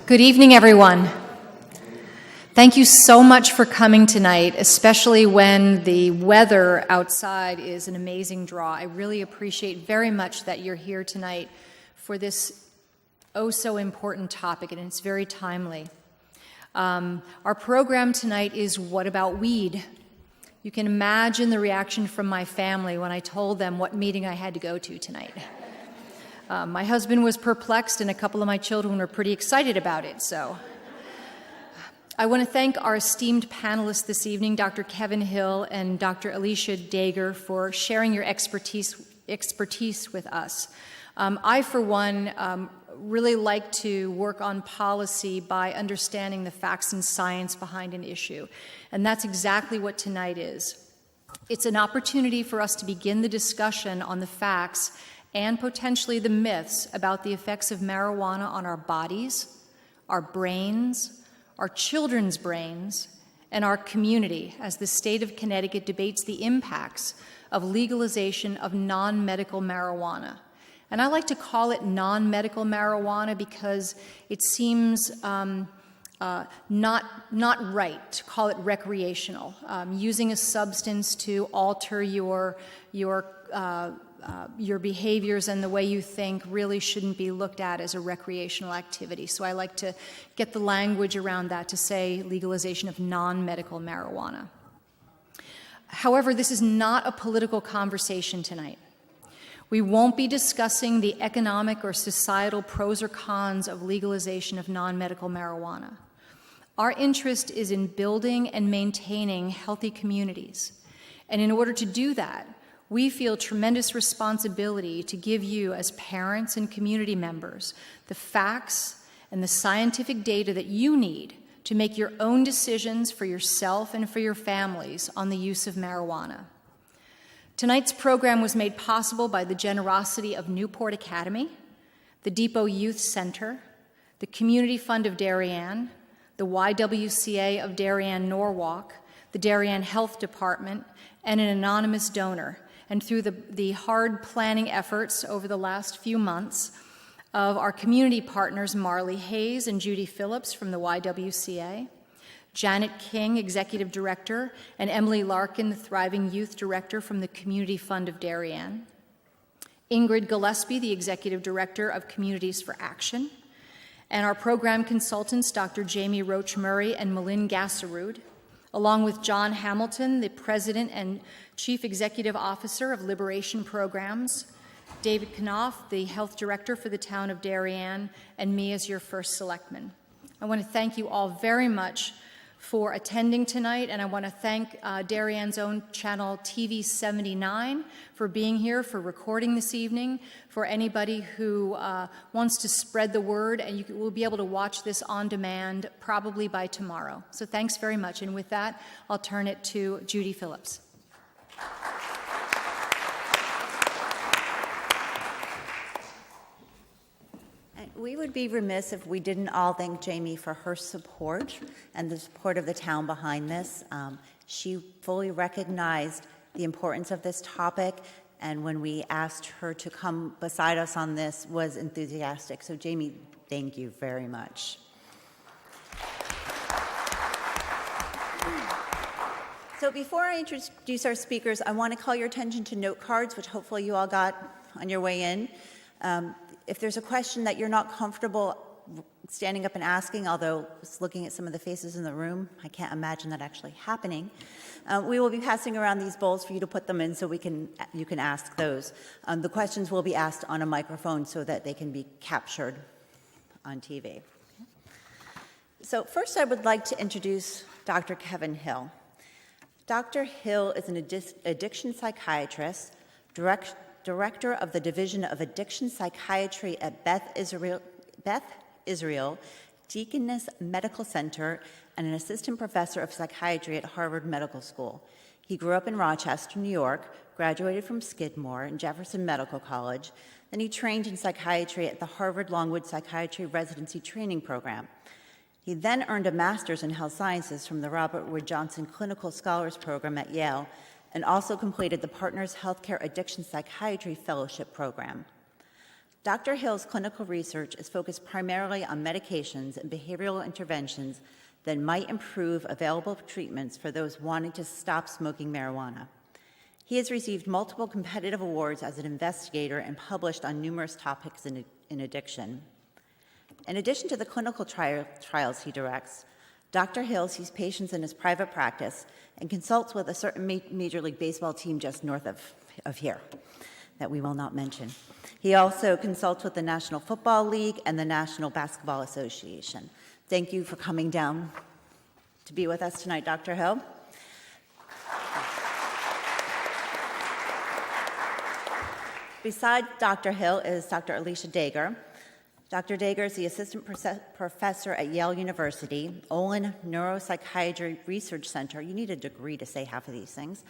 Good evening, everyone. Thank you so much for coming tonight, especially when the weather outside is an amazing draw. I really appreciate very much that you're here tonight for this so important topic, and it's very timely. Our program tonight is What About Weed? You can imagine the reaction from my family when I told them what meeting I had to go to tonight. My husband was perplexed, and a couple of my children were pretty excited about it. So I want to thank our esteemed panelists this evening, Dr. Kevin Hill and Dr. Alicia Dager, for sharing your expertise with us. I, for one, really like to work on policy by understanding the facts and science behind an issue, and that's exactly what tonight is. It's an opportunity for us to begin the discussion on the facts and potentially the myths about the effects of marijuana on our bodies, our brains, our children's brains, and our community as the state of Connecticut debates the impacts of legalization of non-medical marijuana. And I like to call it non-medical marijuana because it seems not right to call it recreational. Using a substance to alter your behaviors and the way you think really shouldn't be looked at as a recreational activity. So I like to get the language around that to say legalization of non-medical marijuana. However, this is not a political conversation tonight. We won't be discussing the economic or societal pros or cons of legalization of non-medical marijuana. Our interest is in building and maintaining healthy communities. And in order to do that, we feel tremendous responsibility to give you, as parents and community members, the facts and the scientific data that you need to make your own decisions for yourself and for your families on the use of marijuana. Tonight's program was made possible by the generosity of Newport Academy, the Depot Youth Center, the Community Fund of Darien, the YWCA of Darien-Norwalk, the Darien Health Department, and an anonymous donor, and through the hard planning efforts over the last few months of our community partners Marley Hayes and Judy Phillips from the YWCA, Janet King, Executive Director, and Emily Larkin, the Thriving Youth Director from the Community Fund of Darien, Ingrid Gillespie, the Executive Director of Communities for Action, and our program consultants, Dr. Jamie Roach-Murray and Malin Gasserud, along with John Hamilton, the President and Chief Executive Officer of Liberation Programs, David Knopf, the Health Director for the town of Darien, and me as your first selectman. I want to thank you all very much for attending tonight, and I want to thank Darien's own channel TV 79 for being here, for recording this evening, for anybody who wants to spread the word, and you will be able to watch this on demand probably by tomorrow. So thanks very much, and with that, I'll turn it to Judy Phillips. We would be remiss if we didn't all thank Jamie for her support and the support of the town behind this. She fully recognized the importance of this topic, and when we asked her to come beside us on this, was enthusiastic. So Jamie, thank you very much. So before I introduce our speakers, I want to call your attention to note cards, which hopefully you all got on your way in. If there's a question that you're not comfortable standing up and asking, although just looking at some of the faces in the room, I can't imagine that actually happening, we will be passing around these bowls for you to put them in so you can ask those. The questions will be asked on a microphone so that they can be captured on TV. So first I would like to introduce Dr. Kevin Hill. Dr. Hill is an addiction psychiatrist, Director of the Division of Addiction Psychiatry at Beth Israel Deaconess Medical Center, and an assistant professor of psychiatry at Harvard Medical School. He grew up in Rochester, New York, graduated from Skidmore and Jefferson Medical College. Then he trained in psychiatry at the Harvard Longwood Psychiatry Residency Training Program. He then earned a master's in health sciences from the Robert Wood Johnson Clinical Scholars Program at Yale, and also completed the Partners Healthcare Addiction Psychiatry Fellowship Program. Dr. Hill's clinical research is focused primarily on medications and behavioral interventions that might improve available treatments for those wanting to stop smoking marijuana. He has received multiple competitive awards as an investigator and published on numerous topics in addiction. In addition to the clinical trials he directs, Dr. Hill sees patients in his private practice and consults with a certain Major League Baseball team just north of here that we will not mention. He also consults with the National Football League and the National Basketball Association. Thank you for coming down to be with us tonight, Dr. Hill. Beside Dr. Hill is Dr. Alicia Dager. Dr. Dager is the assistant professor at Yale University, Olin Neuropsychiatry Research Center. You need a degree to say half of these things.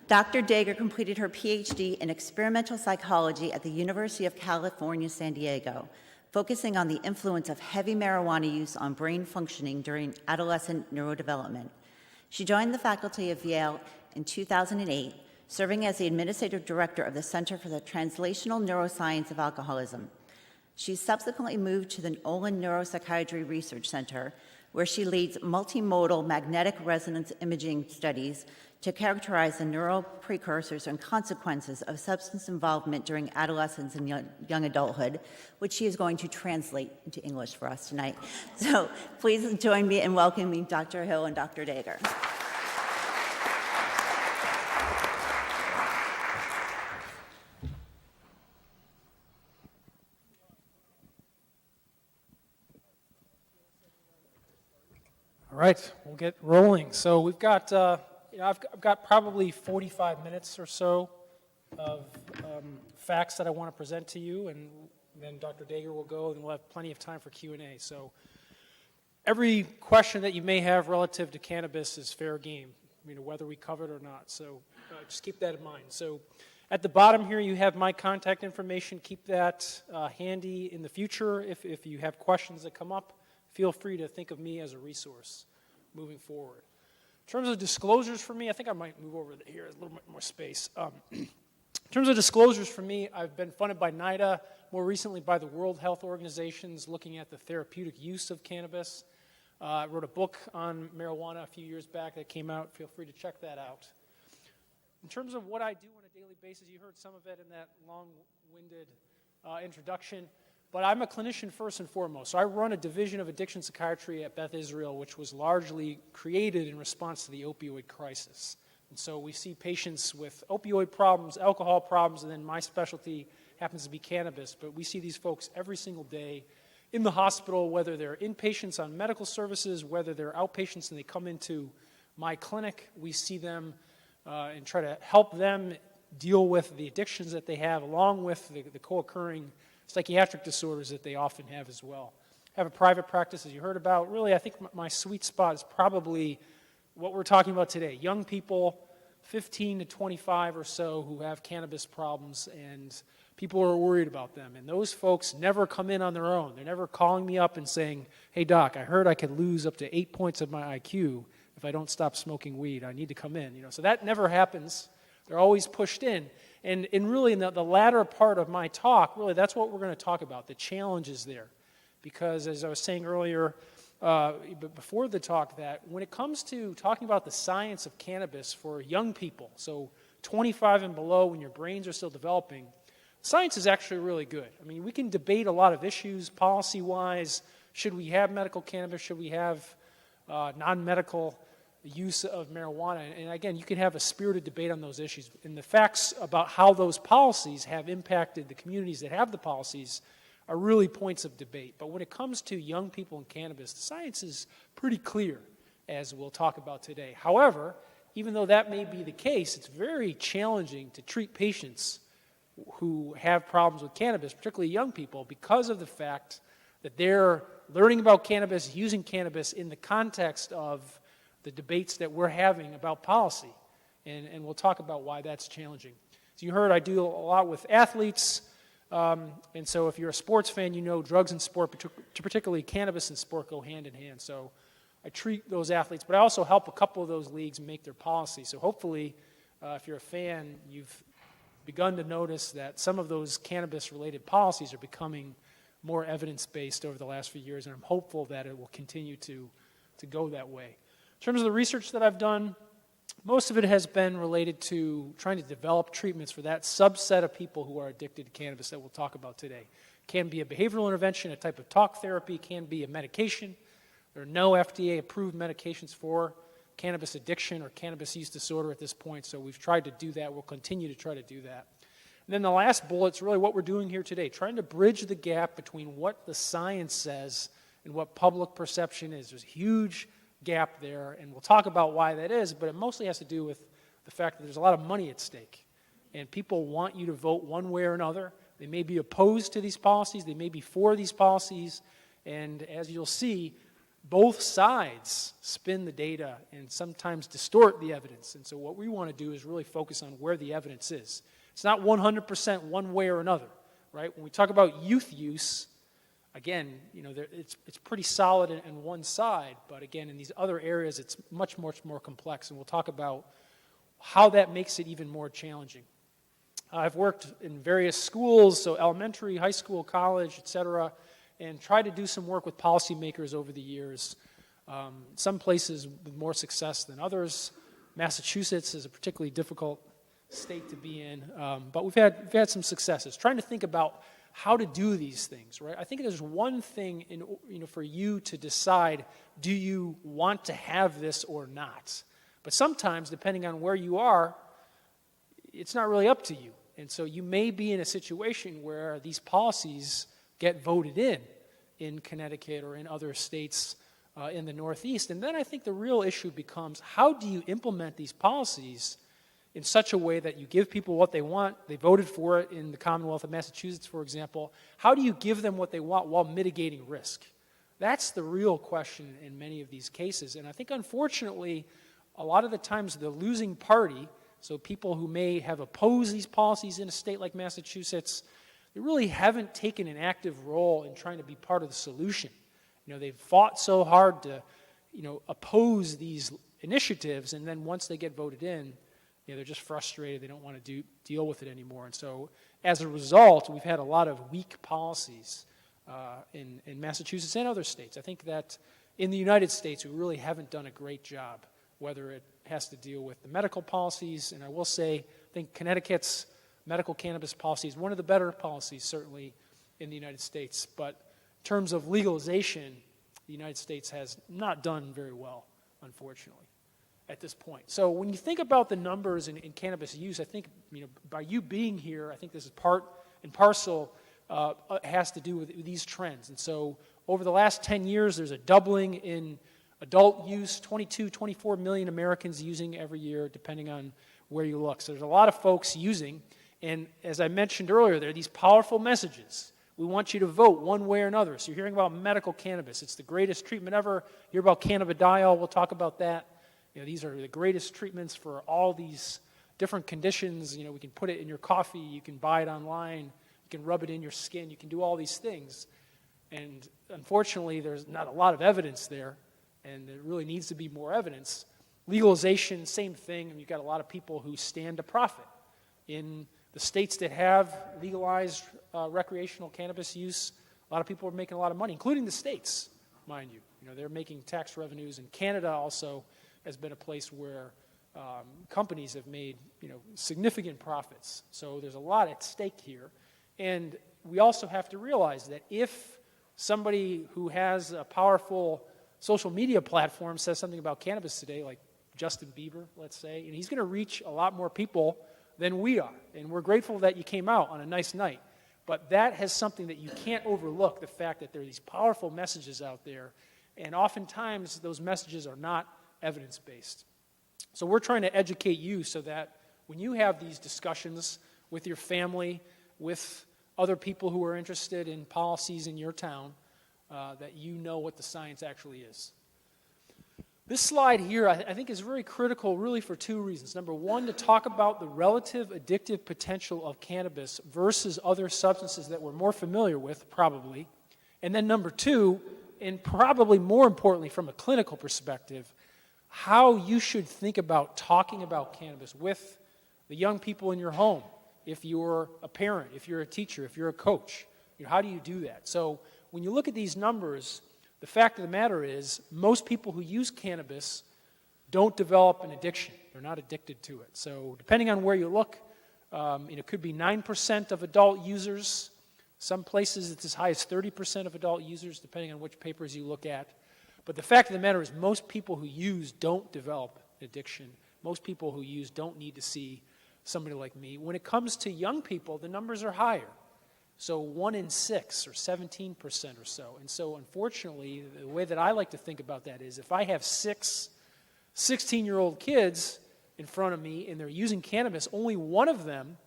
Dr. Dager completed her PhD in experimental psychology at the University of California, San Diego, focusing on the influence of heavy marijuana use on brain functioning during adolescent neurodevelopment. She joined the faculty of Yale in 2008, serving as the administrative director of the Center for the Translational Neuroscience of Alcoholism. She subsequently moved to the Olin Neuropsychiatry Research Center, where she leads multimodal magnetic resonance imaging studies to characterize the neural precursors and consequences of substance involvement during adolescence and young adulthood, which she is going to translate into English for us tonight. So please join me in welcoming Dr. Hill and Dr. Dager. All right, we'll get rolling. So we've got, I've got probably 45 minutes or so of facts that I want to present to you, and then Dr. Dager will go, and we'll have plenty of time for Q&A. So every question that you may have relative to cannabis is fair game, whether we cover it or not. So just keep that in mind. So at the bottom here, you have my contact information. Keep that handy in the future. If you have questions that come up, feel free to think of me as a resource moving forward. In terms of disclosures for me, I think I might move over here, a little bit more space. In terms of disclosures for me, I've been funded by NIDA, more recently by the World Health Organizations, looking at the therapeutic use of cannabis. I wrote a book on marijuana a few years back that came out. Feel free to check that out. In terms of what I do on a daily basis, you heard some of it in that long-winded introduction. But I'm a clinician first and foremost. So I run a division of addiction psychiatry at Beth Israel, which was largely created in response to the opioid crisis. And so we see patients with opioid problems, alcohol problems, and then my specialty happens to be cannabis. But we see these folks every single day in the hospital, whether they're inpatients on medical services, whether they're outpatients and they come into my clinic. We see them and try to help them deal with the addictions that they have, along with the co-occurring psychiatric disorders that they often have as well. I have a private practice, as you heard about. Really, I think my sweet spot is probably what we're talking about today. Young people, 15 to 25 or so, who have cannabis problems, and people are worried about them. And those folks never come in on their own. They're never calling me up and saying, hey, doc, I heard I could lose up to 8 points of my IQ if I don't stop smoking weed. I need to come in. So that never happens. They're always pushed in. And really, in the latter part of my talk, really, that's what we're going to talk about, the challenges there. Because as I was saying earlier, before the talk, that when it comes to talking about the science of cannabis for young people, so 25 and below, when your brains are still developing, science is actually really good. I mean, we can debate a lot of issues policy-wise. Should we have medical cannabis? Should we have non-medical use of marijuana? And again, you can have a spirited debate on those issues. And the facts about how those policies have impacted the communities that have the policies are really points of debate. But when it comes to young people in cannabis, the science is pretty clear, as we'll talk about today. However, even though that may be the case, it's very challenging to treat patients who have problems with cannabis, particularly young people, because of the fact that they're learning about cannabis, using cannabis in the context of the debates that we're having about policy. And we'll talk about why that's challenging. As you heard, I do a lot with athletes. And so if you're a sports fan, you know drugs and sport, particularly cannabis and sport, go hand in hand. So I treat those athletes, but I also help a couple of those leagues make their policy. So hopefully, if you're a fan, you've begun to notice that some of those cannabis-related policies are becoming more evidence-based over the last few years, and I'm hopeful that it will continue to go that way. In terms of the research that I've done, most of it has been related to trying to develop treatments for that subset of people who are addicted to cannabis that we'll talk about today. It can be a behavioral intervention, a type of talk therapy, can be a medication. There are no FDA-approved medications for cannabis addiction or cannabis use disorder at this point, so we've tried to do that. We'll continue to try to do that. And then the last bullet's really what we're doing here today, trying to bridge the gap between what the science says and what public perception is. There's a huge gap there, and we'll talk about why that is, but it mostly has to do with the fact that there's a lot of money at stake, and people want you to vote one way or another. They may be opposed to these policies, they may be for these policies, and as you'll see, both sides spin the data and sometimes distort the evidence. And so what we want to do is really focus on where the evidence is. It's not 100% one way or another, right? When we talk about youth use, again, it's pretty solid in one side, but again, in these other areas, it's much, much more complex, and we'll talk about how that makes it even more challenging. I've worked in various schools, so elementary, high school, college, et cetera, and tried to do some work with policymakers over the years. Some places with more success than others. Massachusetts is a particularly difficult state to be in, but we've had some successes. Trying to think about how to do these things, right? I think there's one thing for you to decide, do you want to have this or not? But sometimes, depending on where you are, it's not really up to you. And so you may be in a situation where these policies get voted in Connecticut or in other states in the Northeast. And then I think the real issue becomes, how do you implement these policies in such a way that you give people what they want? They voted for it in the Commonwealth of Massachusetts, for example. How do you give them what they want while mitigating risk? That's the real question in many of these cases. And I think, unfortunately, a lot of the times the losing party, so people who may have opposed these policies in a state like Massachusetts, they really haven't taken an active role in trying to be part of the solution. They've fought so hard to, oppose these initiatives, and then once they get voted in, they're just frustrated. They don't want to deal with it anymore. And so, as a result, we've had a lot of weak policies in Massachusetts and other states. I think that in the United States, we really haven't done a great job, whether it has to deal with the medical policies, and I will say, I think Connecticut's medical cannabis policy is one of the better policies, certainly, in the United States. But in terms of legalization, the United States has not done very well, unfortunately, at this point. So when you think about the numbers in cannabis use, I think, by you being here, I think this is part and parcel has to do with these trends. And so over the last 10 years, there's a doubling in adult use, 22, 24 million Americans using every year, depending on where you look. So there's a lot of folks using. And as I mentioned earlier, there are these powerful messages. We want you to vote one way or another. So you're hearing about medical cannabis. It's the greatest treatment ever. You hear about cannabidiol. We'll talk about that. These are the greatest treatments for all these different conditions. We can put it in your coffee. You can buy it online. You can rub it in your skin. You can do all these things. And unfortunately, there's not a lot of evidence there, and there really needs to be more evidence. Legalization, same thing. You've got a lot of people who stand to profit. In the states that have legalized recreational cannabis use, a lot of people are making a lot of money, including the states, mind you. They're making tax revenues, and Canada also has been a place where companies have made significant profits. So there's a lot at stake here. And we also have to realize that if somebody who has a powerful social media platform says something about cannabis today, like Justin Bieber, let's say, and he's going to reach a lot more people than we are. And we're grateful that you came out on a nice night. But that has something that you can't overlook, the fact that there are these powerful messages out there, and oftentimes those messages are not evidence-based. So we're trying to educate you so that when you have these discussions with your family, with other people who are interested in policies in your town, that you know what the science actually is. This slide here, I think, is very critical really for two reasons. Number one, to talk about the relative addictive potential of cannabis versus other substances that we're more familiar with, probably. And then number two, and probably more importantly from a clinical perspective, how you should think about talking about cannabis with the young people in your home, if you're a parent, if you're a teacher, if you're a coach? How do you do that? So when you look at these numbers, the fact of the matter is most people who use cannabis don't develop an addiction. They're not addicted to it. So depending on where you look, it could be 9% of adult users. Some places it's as high as 30% of adult users, depending on which papers you look at. But the fact of the matter is most people who use don't develop an addiction. Most people who use don't need to see somebody like me. When it comes to young people, the numbers are higher. So 1 in 6 or 17% or so. And so unfortunately, the way that I like to think about that is if I have 6 16-year-old kids in front of me and they're using cannabis, only one of them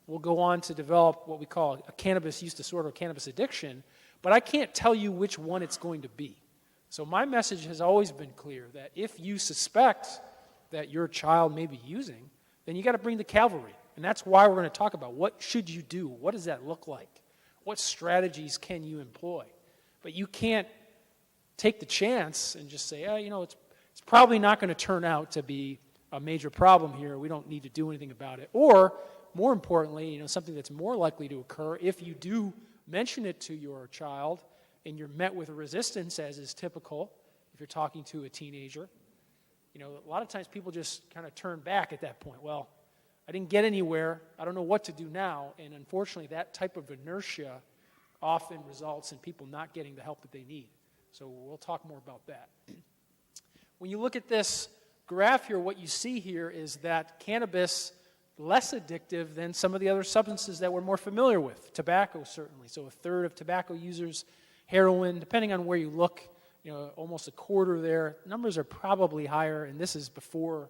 will go on to develop what we call a cannabis use disorder or cannabis addiction, but I can't tell you which one it's going to be. So my message has always been clear that if you suspect that your child may be using, then you got to bring the cavalry. And that's why we're going to talk about what should you do? What does that look like? What strategies can you employ? But you can't take the chance and just say, it's probably not going to turn out to be a major problem here. We don't need to do anything about it. Or, more importantly, something that's more likely to occur if you do mention it to your child and you're met with a resistance, as is typical if you're talking to a teenager. A lot of times people just kind of turn back at that point. Well, I didn't get anywhere. I don't know what to do now. And unfortunately, that type of inertia often results in people not getting the help that they need. So we'll talk more about that. When you look at this graph here, what you see here is that cannabis less addictive than some of the other substances that we're more familiar with. Tobacco, certainly. So a third of tobacco users, heroin, depending on where you look, almost a quarter there. Numbers are probably higher, and this is before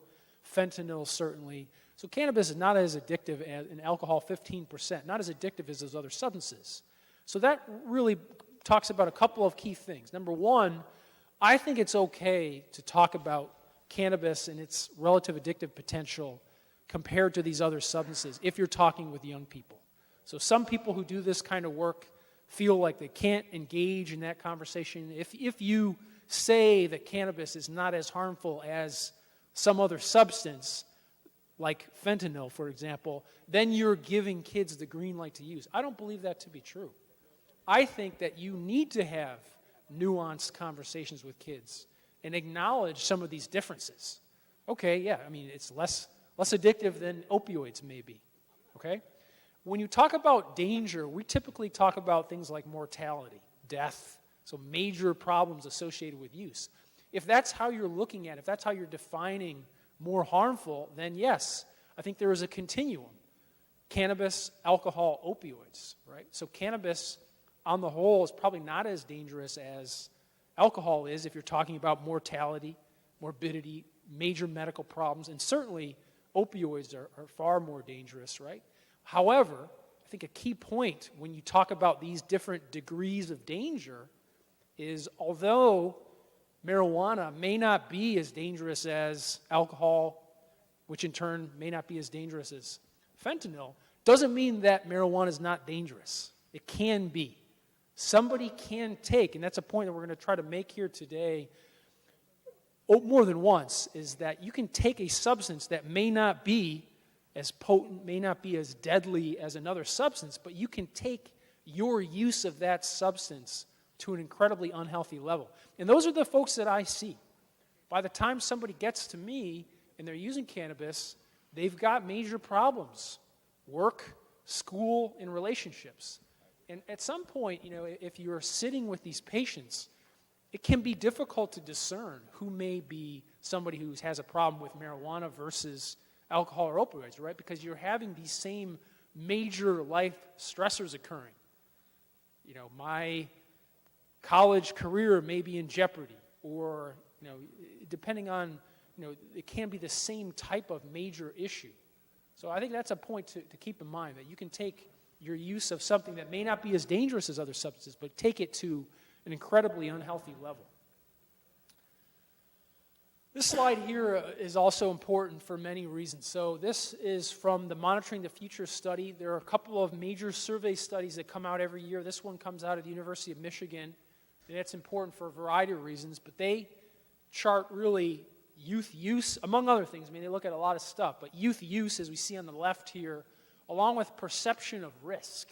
fentanyl, certainly. So cannabis is not as addictive as, and alcohol, 15%, not as addictive as those other substances. So that really talks about a couple of key things. Number one, I think it's okay to talk about cannabis and its relative addictive potential compared to these other substances if you're talking with young people. So some people who do this kind of work feel like they can't engage in that conversation. If you say that cannabis is not as harmful as some other substance, like fentanyl, for example, then you're giving kids the green light to use. I don't believe that to be true. I think that you need to have nuanced conversations with kids and acknowledge some of these differences. Okay, yeah, it's less addictive than opioids maybe, okay? When you talk about danger, we typically talk about things like mortality, death, so major problems associated with use. If that's how you're looking at it, if that's how you're defining more harmful, then yes, I think there is a continuum. Cannabis, alcohol, opioids, right? So cannabis, on the whole, is probably not as dangerous as alcohol is if you're talking about mortality, morbidity, major medical problems, and certainly opioids are far more dangerous, right? However, I think a key point when you talk about these different degrees of danger is although marijuana may not be as dangerous as alcohol, which in turn may not be as dangerous as fentanyl, doesn't mean that marijuana is not dangerous. It can be. Somebody can take, and that's a point that we're going to try to make here today more than once, is that you can take a substance that may not be as potent, may not be as deadly as another substance, but you can take your use of that substance to an incredibly unhealthy level. And those are the folks that I see. By the time somebody gets to me and they're using cannabis, they've got major problems: work, school, and relationships. And at some point, if you're sitting with these patients, it can be difficult to discern who may be somebody who has a problem with marijuana versus alcohol or opioids, right? Because you're having these same major life stressors occurring. My college career may be in jeopardy, or, depending on, it can be the same type of major issue. So I think that's a point to keep in mind, that you can take your use of something that may not be as dangerous as other substances, but take it to an incredibly unhealthy level. This slide here is also important for many reasons. So this is from the Monitoring the Future study. There are a couple of major survey studies that come out every year. This one comes out of the University of Michigan, and it's important for a variety of reasons, but they chart really youth use, among other things. They look at a lot of stuff, but youth use, as we see on the left here, along with perception of risk.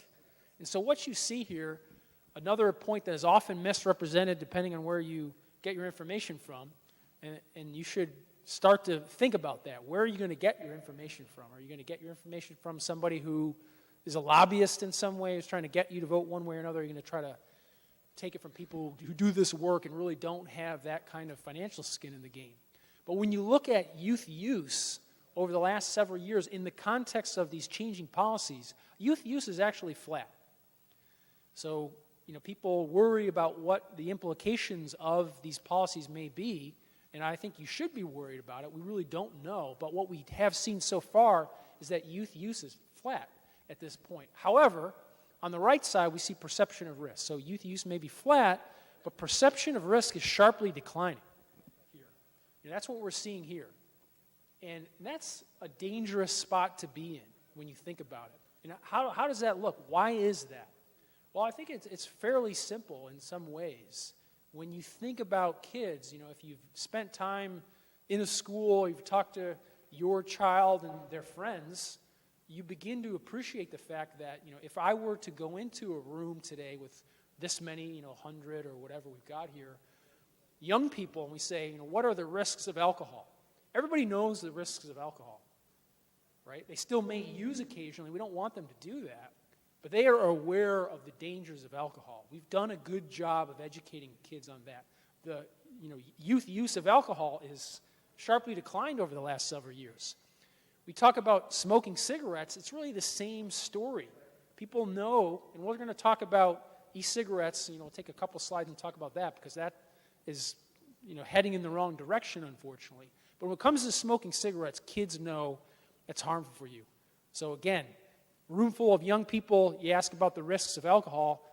And so what you see here, another point that is often misrepresented depending on where you get your information from, and you should start to think about that. Where are you going to get your information from? Are you going to get your information from somebody who is a lobbyist in some way, who's trying to get you to vote one way or another? Are you going to try to take it from people who do this work and really don't have that kind of financial skin in the game? But when you look at youth use over the last several years in the context of these changing policies, youth use is actually flat. So, people worry about what the implications of these policies may be, and I think you should be worried about it. We really don't know, but what we have seen so far is that youth use is flat at this point. However, on the right side, we see perception of risk. So youth use may be flat, but perception of risk is sharply declining here. That's what we're seeing here. And that's a dangerous spot to be in when you think about it. How does that look? Why is that? Well, I think it's fairly simple in some ways. When you think about kids, if you've spent time in a school, you've talked to your child and their friends, you begin to appreciate the fact that, if I were to go into a room today with this many, 100 or whatever we've got here, young people, and we say, what are the risks of alcohol? Everybody knows the risks of alcohol, right? They still may use occasionally. We don't want them to do that. But they are aware of the dangers of alcohol. We've done a good job of educating kids on that. The youth use of alcohol is sharply declined over the last several years. We talk about smoking cigarettes. It's really the same story. People know, and we're going to talk about e-cigarettes. We'll take a couple slides and talk about that because that is heading in the wrong direction, unfortunately. But when it comes to smoking cigarettes, kids know it's harmful for you. So again, room full of young people, you ask about the risks of alcohol,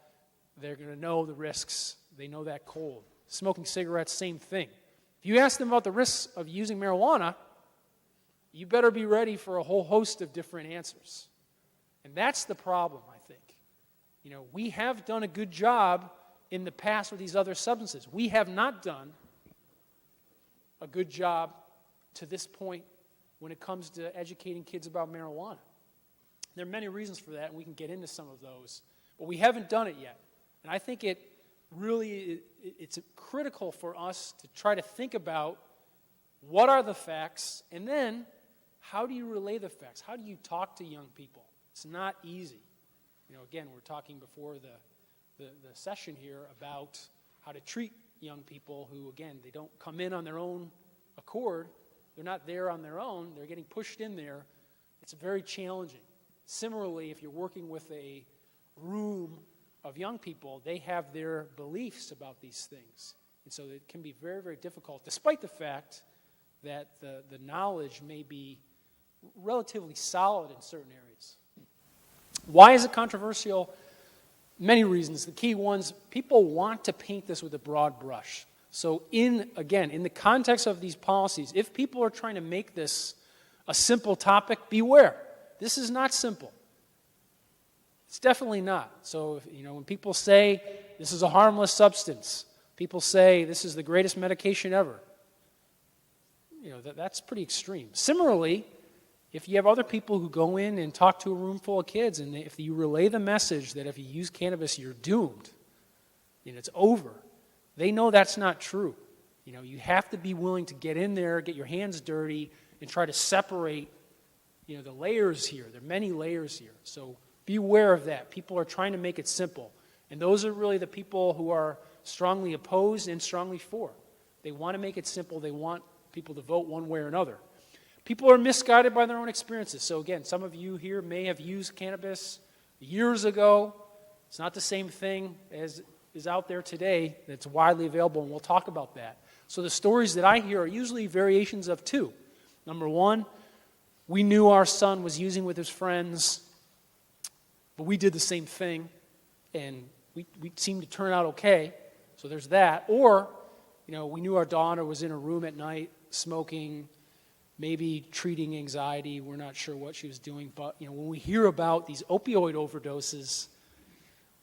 they're going to know the risks. They know that cold. Smoking cigarettes, same thing. If you ask them about the risks of using marijuana, you better be ready for a whole host of different answers. And that's the problem, I think. We have done a good job in the past with these other substances. We have not done a good job to this point when it comes to educating kids about marijuana. There are many reasons for that, and we can get into some of those. But we haven't done it yet. And I think it's critical for us to try to think about what are the facts, and then how do you relay the facts? How do you talk to young people? It's not easy. Again, we're talking before the session here about how to treat young people who, again, they don't come in on their own accord. They're not there on their own. They're getting pushed in there. It's very challenging. Similarly, if you're working with a room of young people, they have their beliefs about these things. And so it can be very, very difficult, despite the fact that the knowledge may be relatively solid in certain areas. Why is it controversial? Many reasons. The key ones, people want to paint this with a broad brush. So in the context of these policies, if people are trying to make this a simple topic, beware. This is not simple. It's definitely not. So, when people say this is a harmless substance, people say this is the greatest medication ever, that's pretty extreme. Similarly, if you have other people who go in and talk to a room full of kids, and if you relay the message that if you use cannabis, you're doomed, it's over, they know that's not true. You have to be willing to get in there, get your hands dirty, and try to separate the layers here. There are many layers here. So be aware of that. People are trying to make it simple. And those are really the people who are strongly opposed and strongly for. They want to make it simple. They want people to vote one way or another. People are misguided by their own experiences. So again, some of you here may have used cannabis years ago. It's not the same thing as is out there today that's widely available, and we'll talk about that. So the stories that I hear are usually variations of two. Number one, we knew our son was using with his friends, but we did the same thing, and we seemed to turn out okay. So there's that. Or, we knew our daughter was in a room at night smoking, maybe treating anxiety. We're not sure what she was doing. But, when we hear about these opioid overdoses,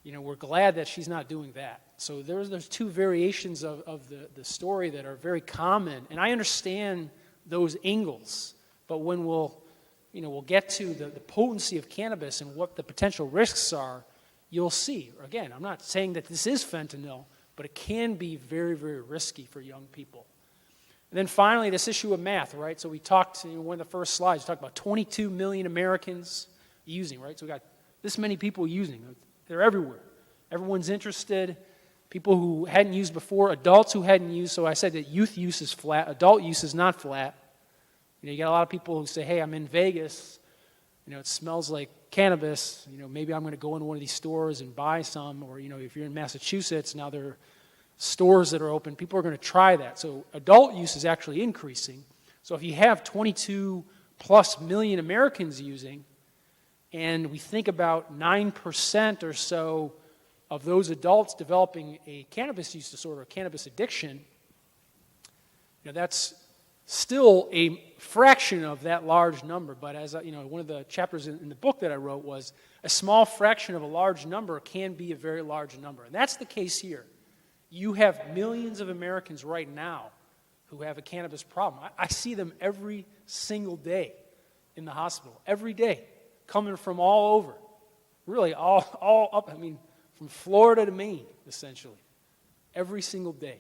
we're glad that she's not doing that. So there's two variations of the story that are very common. And I understand those angles. But when we'll we'll get to the potency of cannabis and what the potential risks are, you'll see. Again, I'm not saying that this is fentanyl, but it can be very, very risky for young people. And then finally, this issue of meth, right? So we talked in one of the first slides, we talked about 22 million Americans using, right? So we got this many people using. They're everywhere. Everyone's interested. People who hadn't used before, adults who hadn't used. So I said that youth use is flat, adult use is not flat. You got a lot of people who say, hey, I'm in Vegas, it smells like cannabis, maybe I'm going to go into one of these stores and buy some, or, if you're in Massachusetts, now there are stores that are open, people are going to try that. So adult use is actually increasing. So if you have 22 plus million Americans using, and we think about 9% or so of those adults developing a cannabis use disorder, a cannabis addiction, that's still a fraction of that large number. But as one of the chapters in the book that I wrote was a small fraction of a large number can be a very large number. And that's the case here. You have millions of Americans right now who have a cannabis problem. I see them every single day in the hospital, every day, coming from all over, really all up, from Florida to Maine, essentially, every single day.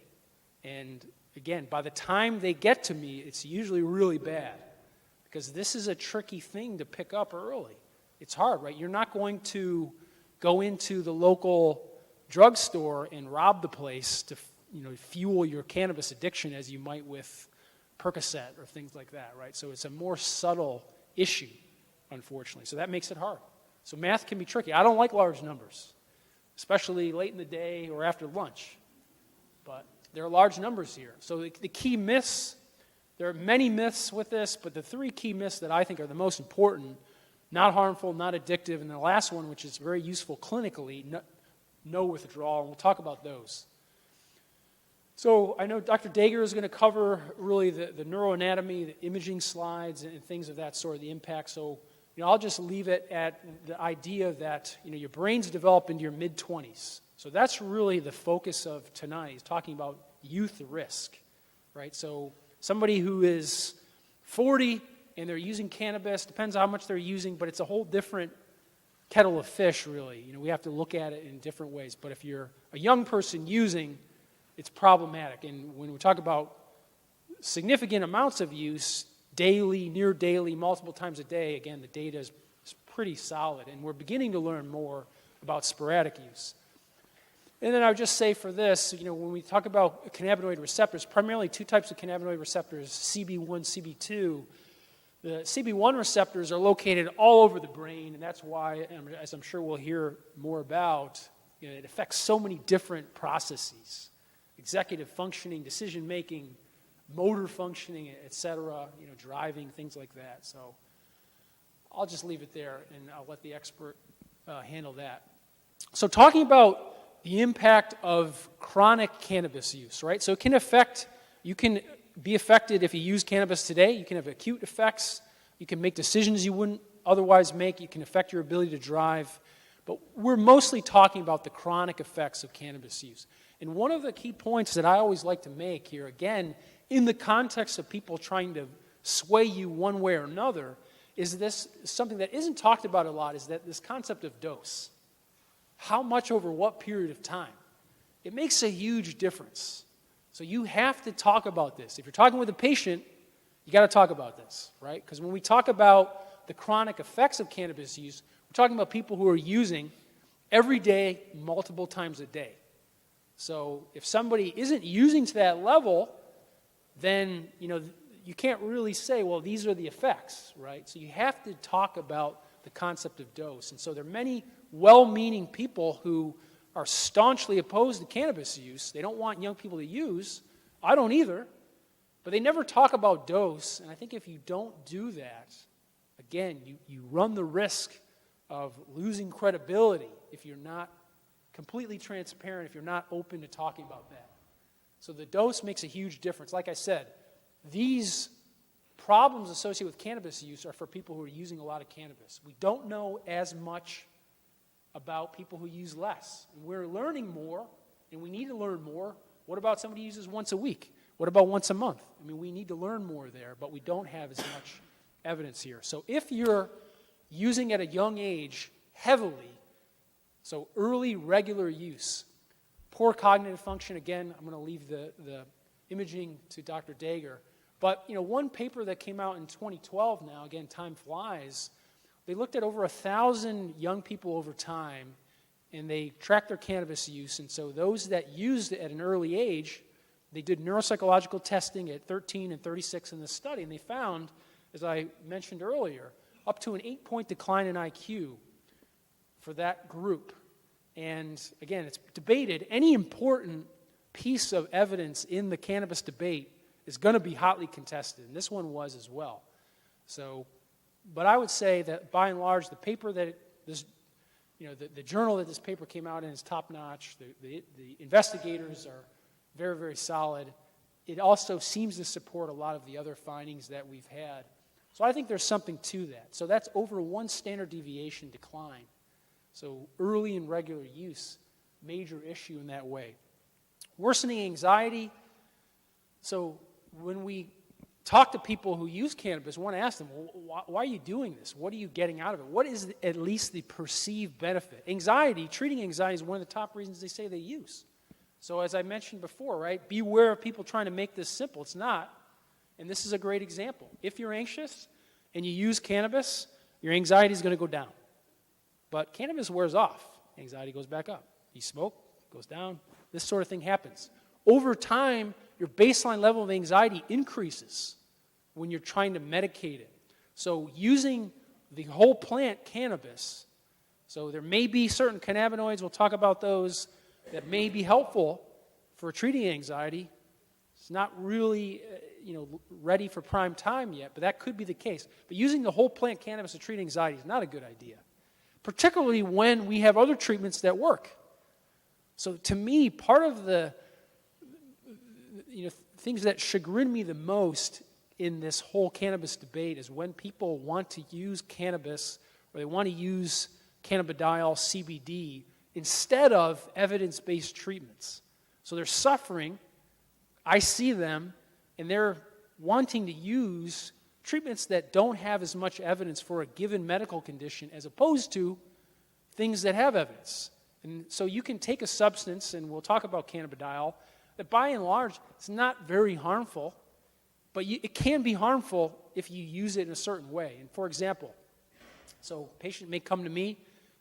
And again, by the time they get to me, it's usually really bad, because this is a tricky thing to pick up early. It's hard, right? You're not going to go into the local drugstore and rob the place to fuel your cannabis addiction as you might with Percocet or things like that, right? So it's a more subtle issue, unfortunately. So that makes it hard. So math can be tricky. I don't like large numbers, especially late in the day or after lunch. But there are large numbers here. So the key myths, there are many myths with this, but the three key myths that I think are the most important, not harmful, not addictive, and the last one, which is very useful clinically, no withdrawal, and we'll talk about those. So I know Dr. Dager is going to cover really the neuroanatomy, the imaging slides, and things of that sort, the impact. So I'll just leave it at the idea that your brains develop into your mid-20s. So that's really the focus of tonight, is talking about youth risk, right? So somebody who is 40 and they're using cannabis, depends how much they're using, but it's a whole different kettle of fish, really. We have to look at it in different ways. But if you're a young person using, it's problematic. And when we talk about significant amounts of use, daily, near daily, multiple times a day, again, the data is pretty solid. And we're beginning to learn more about sporadic use. And then I would just say for this, when we talk about cannabinoid receptors, primarily two types of cannabinoid receptors, CB1, CB2. The CB1 receptors are located all over the brain, and that's why, as I'm sure we'll hear more about, it affects so many different processes: executive functioning, decision-making, motor functioning, et cetera, driving, things like that. So I'll just leave it there, and I'll let the expert handle that. So talking about the impact of chronic cannabis use, right? So it can affect, you can be affected if you use cannabis today. You can have acute effects. You can make decisions you wouldn't otherwise make. You can affect your ability to drive. But we're mostly talking about the chronic effects of cannabis use. And one of the key points that I always like to make here, again, in the context of people trying to sway you one way or another, is this something that isn't talked about a lot, is that this concept of dose. How much over what period of time? It makes a huge difference. So you have to talk about this. If you're talking with a patient, you got to talk about this, right? Because when we talk about the chronic effects of cannabis use, we're talking about people who are using every day, multiple times a day. So if somebody isn't using to that level, then you can't really say, well, these are the effects, right? So you have to talk about the concept of dose. And so there are many well-meaning people who are staunchly opposed to cannabis use. They don't want young people to use. I don't either. But they never talk about dose. And I think if you don't do that, again, you run the risk of losing credibility if you're not completely transparent, if you're not open to talking about that. So the dose makes a huge difference. Like I said, these problems associated with cannabis use are for people who are using a lot of cannabis. We don't know as much about people who use less. And we're learning more, and we need to learn more. What about somebody who uses once a week? What about once a month? We need to learn more there, but we don't have as much evidence here. So if you're using at a young age heavily, so early regular use, poor cognitive function, again, I'm going to leave the imaging to Dr. Dager. But, one paper that came out in 2012 now, again, time flies, they looked at over 1,000 young people over time, and they tracked their cannabis use. And so those that used it at an early age, they did neuropsychological testing at 13 and 36 in this study, and they found, as I mentioned earlier, up to an 8-point decline in IQ for that group. And again, it's debated. Any important piece of evidence in the cannabis debate is going to be hotly contested, and this one was as well. So, but I would say that by and large, the paper that the journal that this paper came out in is top-notch. The investigators are very, very solid. It also seems to support a lot of the other findings that we've had. So I think there's something to that. So that's over 1 standard deviation decline. So early and regular use, major issue in that way. Worsening anxiety. So when we talk to people who use cannabis, we want to ask them, well, why are you doing this? What are you getting out of it? What is at least the perceived benefit? Anxiety, treating anxiety is one of the top reasons they say they use. So as I mentioned before, right, beware of people trying to make this simple. It's not. And this is a great example. If you're anxious and you use cannabis, your anxiety is going to go down. But cannabis wears off. Anxiety goes back up. You smoke, goes down. This sort of thing happens. Over time, your baseline level of anxiety increases when you're trying to medicate it. So using the whole plant cannabis, so there may be certain cannabinoids, we'll talk about those, that may be helpful for treating anxiety. It's not really ready for prime time yet, but that could be the case. But using the whole plant cannabis to treat anxiety is not a good idea, particularly when we have other treatments that work. So to me, part of the things that chagrin me the most in this whole cannabis debate is when people want to use cannabis or they want to use cannabidiol, CBD, instead of evidence-based treatments. So they're suffering, I see them, and they're wanting to use treatments that don't have as much evidence for a given medical condition as opposed to things that have evidence. And so you can take a substance, and we'll talk about cannabidiol, that by and large, it's not very harmful, but it can be harmful if you use it in a certain way. And for example, so a patient may come to me,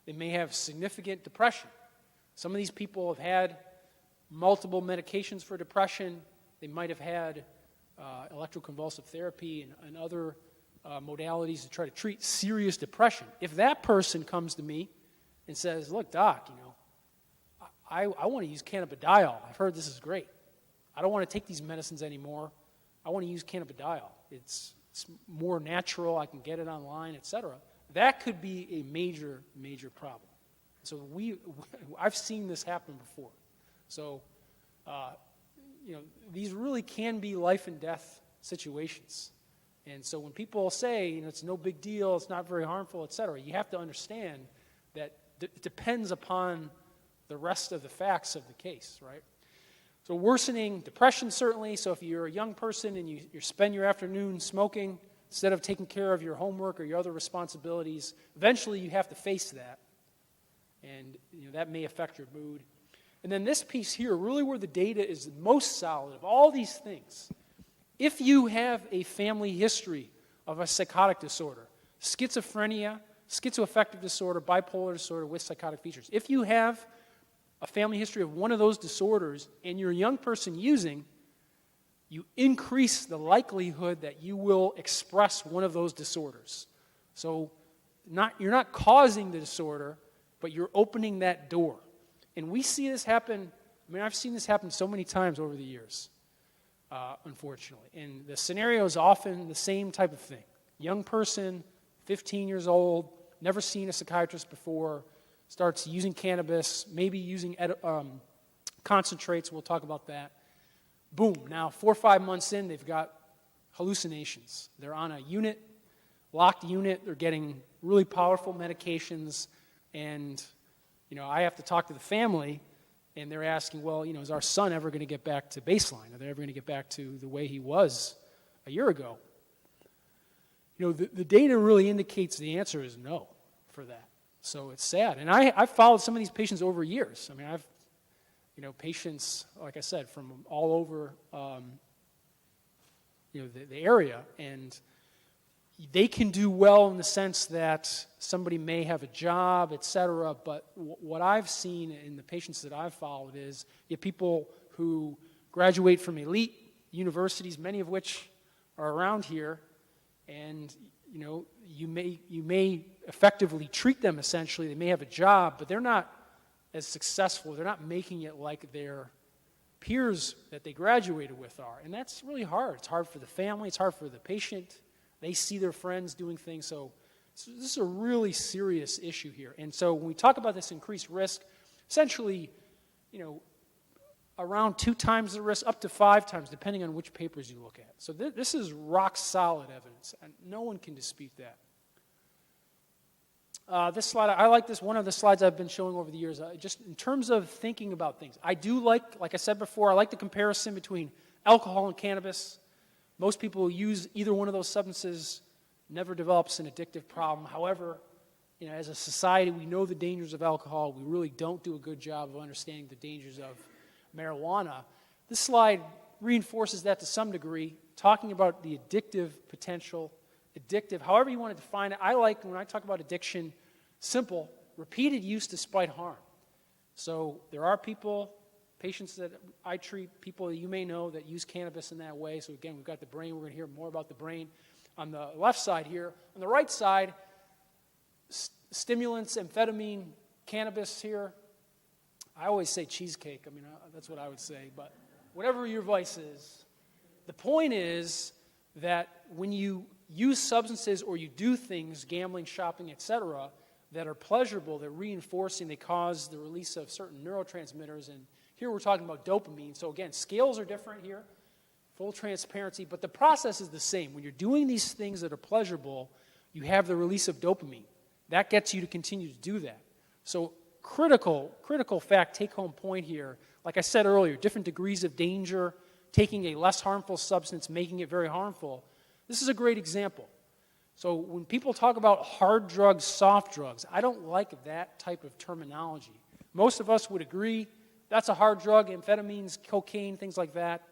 they may have significant depression. Some of these people have had multiple medications for depression. They might have had electroconvulsive therapy and other modalities to try to treat serious depression. If that person comes to me and says, look, doc, I want to use cannabidiol. I've heard this is great. I don't want to take these medicines anymore. I want to use cannabidiol. It's more natural. I can get it online, etc. That could be a major, major problem. So I've seen this happen before. So, these really can be life and death situations. And so when people say, it's no big deal, it's not very harmful, etc., you have to understand that it depends upon the rest of the facts of the case, right? So worsening depression, certainly. So if you're a young person and you spend your afternoon smoking instead of taking care of your homework or your other responsibilities, eventually you have to face that. And that may affect your mood. And then this piece here, really where the data is the most solid of all these things. If you have a family history of a psychotic disorder, schizophrenia, schizoaffective disorder, bipolar disorder with psychotic features, if you have a family history of one of those disorders and you're a young person using, you increase the likelihood that you will express one of those disorders. So you're not causing the disorder, but you're opening that door. And we see this happen, I've seen this happen so many times over the years, unfortunately. And the scenario is often the same type of thing. Young person, 15 years old, never seen a psychiatrist before, starts using cannabis, maybe using concentrates, we'll talk about that. Boom, now 4 or 5 months in, they've got hallucinations. They're on a unit, locked unit, they're getting really powerful medications, and I have to talk to the family, and they're asking, well, is our son ever going to get back to baseline? Are they ever going to get back to the way he was a year ago? the data really indicates the answer is no for that. So it's sad. And I've followed some of these patients over years. I mean, I've, patients, like I said, from all over, the area. And they can do well in the sense that somebody may have a job, et cetera. But what I've seen in the patients that I've followed is you have people who graduate from elite universities, many of which are around here, and you may effectively treat them essentially. They may have a job, but they're not as successful. They're not making it like their peers that they graduated with are. And that's really hard. It's hard for the family. It's hard for the patient. They see their friends doing things. So this is a really serious issue here. And so when we talk about this increased risk, essentially, around 2 times the risk, up to 5 times, depending on which papers you look at. So this is rock solid evidence, and no one can dispute that. This slide, I like this, one of the slides I've been showing over the years, just in terms of thinking about things. I do like I said before, I like the comparison between alcohol and cannabis. Most people who use either one of those substances never develops an addictive problem. However, as a society, we know the dangers of alcohol. We really don't do a good job of understanding the dangers of marijuana. This slide reinforces that to some degree, talking about the addictive potential, however you want to define it. I like, when I talk about addiction, simple, repeated use despite harm. So there are patients that I treat, people that you may know that use cannabis in that way. So again, we've got the brain. We're going to hear more about the brain on the left side here. On the right side, stimulants, amphetamine, cannabis here. I always say cheesecake. I mean, that's what I would say. But whatever your vice is, the point is that when you use substances or you do things, gambling, shopping, etc., that are pleasurable, they're reinforcing, they cause the release of certain neurotransmitters. And here we're talking about dopamine. So again, scales are different here, full transparency, but the process is the same. When you're doing these things that are pleasurable, you have the release of dopamine. That gets you to continue to do that. So critical fact, take-home point here. Like I said earlier, different degrees of danger, taking a less harmful substance, making it very harmful. This is a great example. So when people talk about hard drugs, soft drugs, I don't like that type of terminology. Most of us would agree that's a hard drug, amphetamines, cocaine, things like that.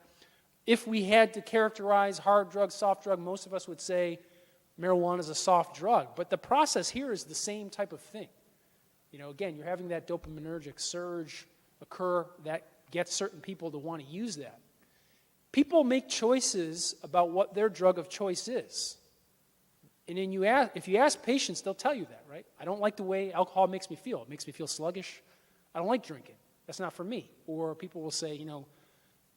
If we had to characterize hard drug, soft drug, most of us would say marijuana is a soft drug. But the process here is the same type of thing. Again, you're having that dopaminergic surge occur that gets certain people to want to use that. People make choices about what their drug of choice is. And then if you ask patients, they'll tell you that, right? I don't like the way alcohol makes me feel. It makes me feel sluggish. I don't like drinking. That's not for me. Or people will say,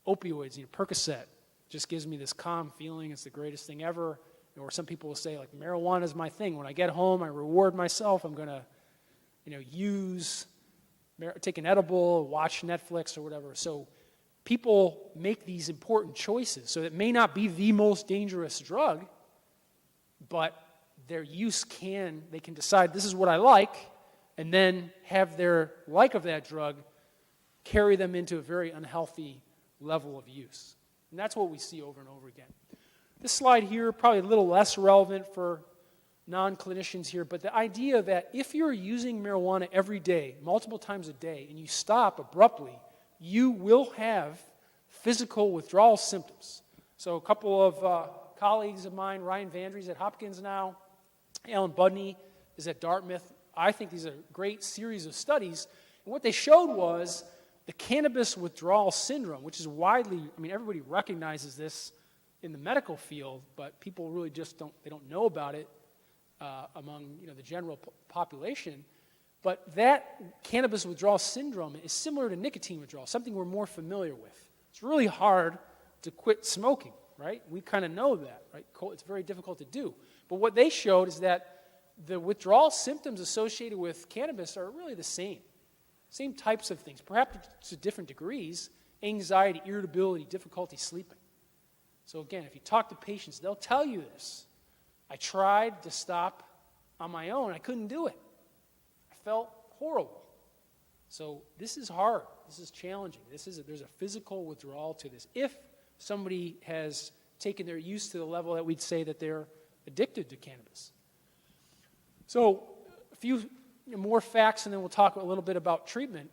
opioids, Percocet just gives me this calm feeling. It's the greatest thing ever. Or some people will say, like, marijuana is my thing. When I get home, I reward myself. I'm going to, take an edible, watch Netflix or whatever. So people make these important choices. So it may not be the most dangerous drug, but their use they can decide this is what I like, and then have their like of that drug carry them into a very unhealthy level of use. And that's what we see over and over again. This slide here, probably a little less relevant for non-clinicians here, but the idea that if you're using marijuana every day, multiple times a day, and you stop abruptly, you will have physical withdrawal symptoms. So a couple of colleagues of mine, Ryan Vandry's at Hopkins now, Alan Budney is at Dartmouth. I think these are a great series of studies. And what they showed was the cannabis withdrawal syndrome, which is widely, everybody recognizes this in the medical field, but people really just don't know about it among the general population. But that cannabis withdrawal syndrome is similar to nicotine withdrawal, something we're more familiar with. It's really hard to quit smoking, right? We kind of know that, right? It's very difficult to do. But what they showed is that the withdrawal symptoms associated with cannabis are really the same types of things, perhaps to different degrees: anxiety, irritability, difficulty sleeping. So again, if you talk to patients, they'll tell you this. I tried to stop on my own. I couldn't do it. I felt horrible. So this is hard. This is challenging. There's a physical withdrawal to this. If somebody has taken their use to the level that we'd say that they're addicted to cannabis. So a few more facts, and then we'll talk a little bit about treatment.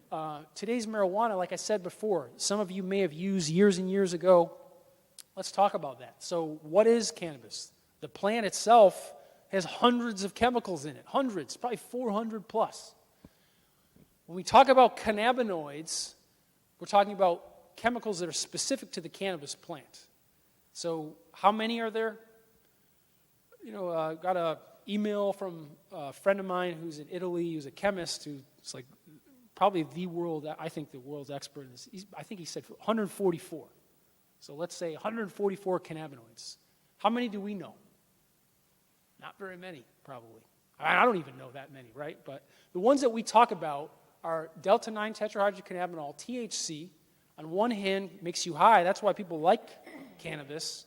Today's marijuana, like I said before, some of you may have used years and years ago. Let's talk about that. So what is cannabis? The plant itself has hundreds of chemicals in it, hundreds, probably 400 plus. When we talk about cannabinoids, we're talking about chemicals that are specific to the cannabis plant. So how many are there? Got an email from a friend of mine who's in Italy, who's a chemist, who's like probably the world's expert in this. I think he said 144. So let's say 144 cannabinoids. How many do we know? Not very many, probably. I don't even know that many, right? But the ones that we talk about are delta-9 tetrahydrocannabinol, THC. On one hand, makes you high. That's why people like cannabis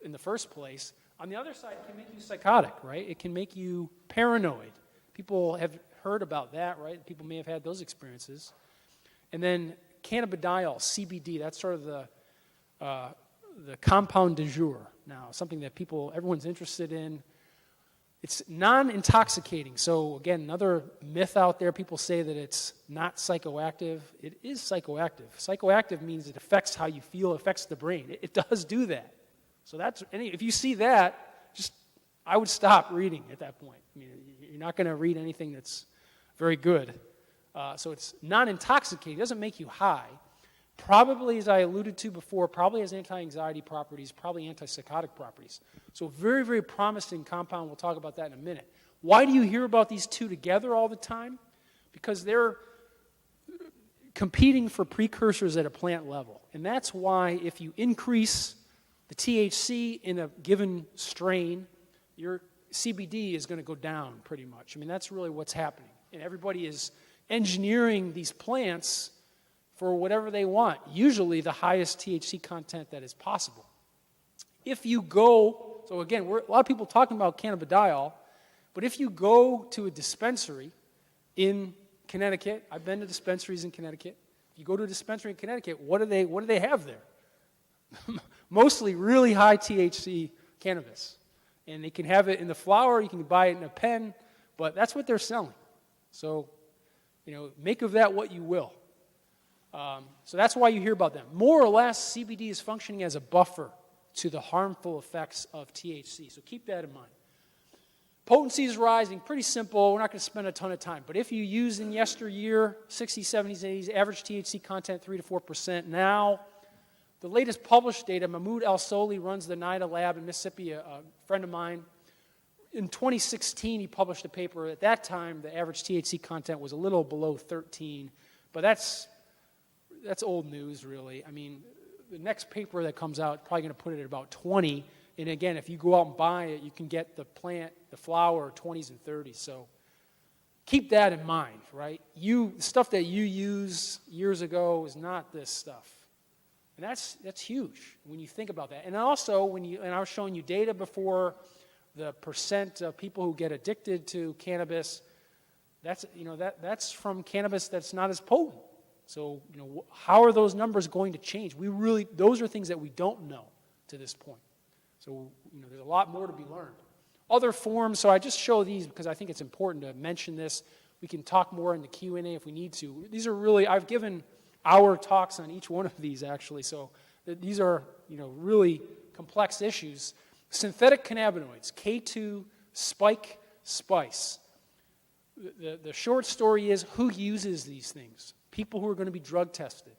in the first place. On the other side, it can make you psychotic, right? It can make you paranoid. People have heard about that, right? People may have had those experiences. And then cannabidiol, CBD, that's sort of the compound du jour now, something that everyone's interested in. It's non-intoxicating. So again, another myth out there, people say that it's not psychoactive. It is psychoactive. Psychoactive means it affects how you feel, affects the brain. It does do that. So if you see that, I would stop reading at that point. I mean, you're not going to read anything that's very good. So it's non-intoxicating. It doesn't make you high. Probably, as I alluded to before, probably has anti-anxiety properties, probably antipsychotic properties. So very, very promising compound. We'll talk about that in a minute. Why do you hear about these two together all the time? Because they're competing for precursors at a plant level. And that's why if you increase the THC in a given strain, your CBD is going to go down pretty much. I mean, that's really what's happening. And everybody is engineering these plants for whatever they want, usually the highest THC content that is possible. If you go, so again, a lot of people talking about cannabidiol, but if you go to a dispensary in Connecticut, I've been to dispensaries in Connecticut. If you go to a dispensary in Connecticut, what do they have there? Mostly really high THC cannabis. And they can have it in the flower, you can buy it in a pen, but that's what they're selling. So, make of that what you will. So that's why you hear about them. More or less, CBD is functioning as a buffer to the harmful effects of THC. So keep that in mind. Potency is rising. Pretty simple. We're not going to spend a ton of time. But if you use in yesteryear, 60s, 70s, 80s, average THC content 3 to 4%. Now, the latest published data, Mahmoud Al-Soli runs the NIDA lab in Mississippi, a friend of mine. In 2016, he published a paper. At that time, the average THC content was a little below 13. But that's old news, really. I mean, the next paper that comes out is probably going to put it at about 20. And again, if you go out and buy it, you can get the plant, the flower, 20s and 30s. So keep that in mind, right? The stuff that you used years ago is not this stuff. And that's huge when you think about that. And also, and I was showing you data before, the percent of people who get addicted to cannabis, that's from cannabis that's not as potent. So, how are those numbers going to change? Those are things that we don't know to this point. So, there's a lot more to be learned. Other forms, so I just show these because I think it's important to mention this. We can talk more in the Q&A if we need to. These are really, I've given hour talks on each one of these actually, so these are, really complex issues. Synthetic cannabinoids, K2, spike, spice. The short story is, who uses these things? People who are going to be drug tested,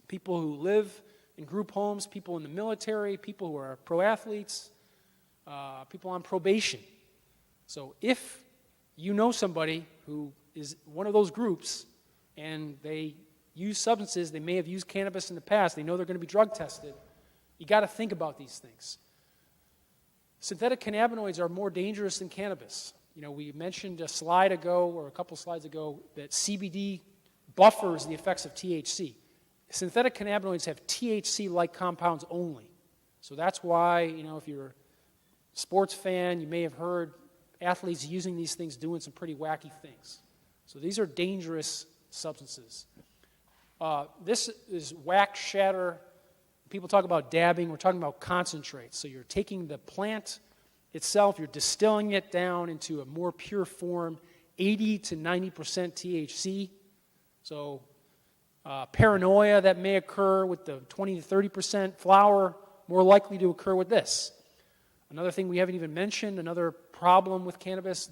people who live in group homes, people in the military, people who are pro athletes, people on probation. So if you know somebody who is one of those groups and they use substances, they may have used cannabis in the past, they know they're going to be drug tested, you got to think about these things. Synthetic cannabinoids are more dangerous than cannabis. We mentioned a slide ago or a couple slides ago that CBD buffers the effects of THC. Synthetic cannabinoids have THC-like compounds only. So that's why, if you're a sports fan, you may have heard athletes using these things doing some pretty wacky things. So these are dangerous substances. This is wax shatter. People talk about dabbing. We're talking about concentrates. So you're taking the plant itself, you're distilling it down into a more pure form, 80 to 90% THC. So paranoia that may occur with the 20 to 30% flower, more likely to occur with this. Another thing we haven't even mentioned, another problem with cannabis,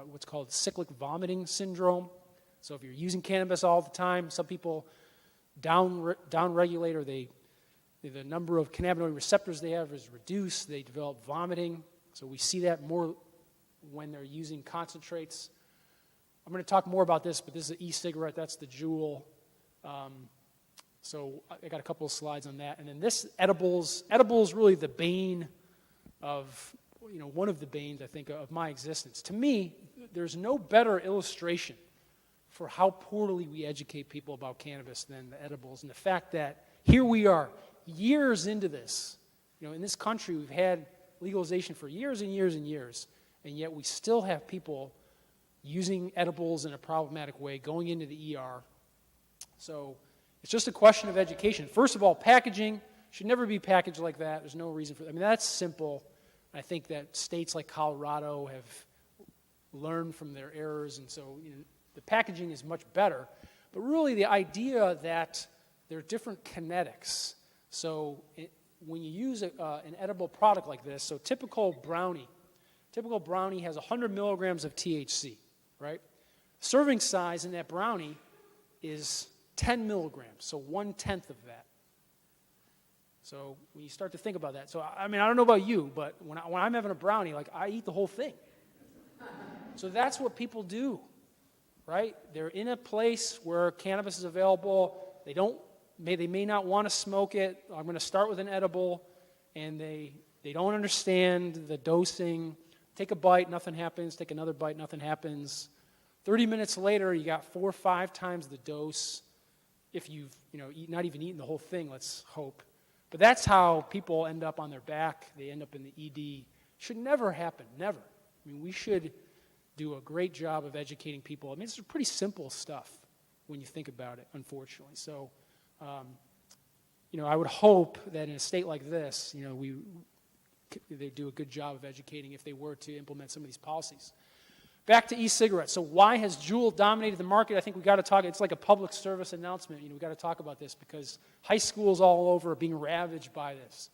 what's called cyclic vomiting syndrome. So if you're using cannabis all the time, some people down-regulate, or the number of cannabinoid receptors they have is reduced. They develop vomiting. So we see that more when they're using concentrates. I'm going to talk more about this, but this is an e-cigarette. That's the Juul. So I got a couple of slides on that. And then this edibles really the bane of, one of the banes, I think, of my existence. To me, there's no better illustration for how poorly we educate people about cannabis than the edibles. And the fact that here we are, years into this. In this country, we've had legalization for years and years and years, and yet we still have people using edibles in a problematic way, going into the ER. So it's just a question of education. First of all, packaging should never be packaged like that. There's no reason for that. That's simple. I think that states like Colorado have learned from their errors, and so the packaging is much better. But really the idea that there are different kinetics. So when you use an edible product like this, so typical brownie has 100 milligrams of THC, right? Serving size in that brownie is 10 milligrams, so 1/10 of that. So when you start to think about that, so I don't know about you, but when I'm having a brownie, I eat the whole thing. So that's what people do, right? They're in a place where cannabis is available. They may not want to smoke it. I'm going to start with an edible, and they don't understand the dosing. Take a bite, nothing happens. Take another bite, nothing happens. 30 minutes later, you got 4 or 5 times the dose. If you've not even eaten the whole thing, let's hope. But that's how people end up on their back. They end up in the ED. Should never happen, never. We should do a great job of educating people. It's pretty simple stuff when you think about it, unfortunately. So, I would hope that in a state like this, they do a good job of educating if they were to implement some of these policies. Back to e-cigarettes. So why has Juul dominated the market? I think we've got to talk. It's like a public service announcement. We've got to talk about this because high schools all over are being ravaged by this.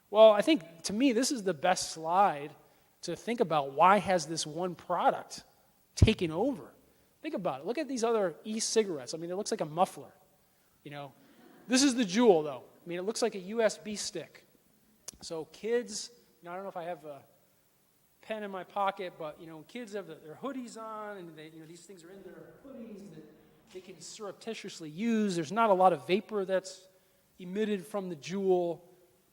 Well, I think, to me, this is the best slide to think about why has this one product taken over. Think about it. Look at these other e-cigarettes. It looks like a muffler. This is the Juul, though. It looks like a USB stick. So kids, I don't know if I have a pen in my pocket, but kids have their hoodies on, and these things are in their hoodies that they can surreptitiously use. There's not a lot of vapor that's emitted from the Juul,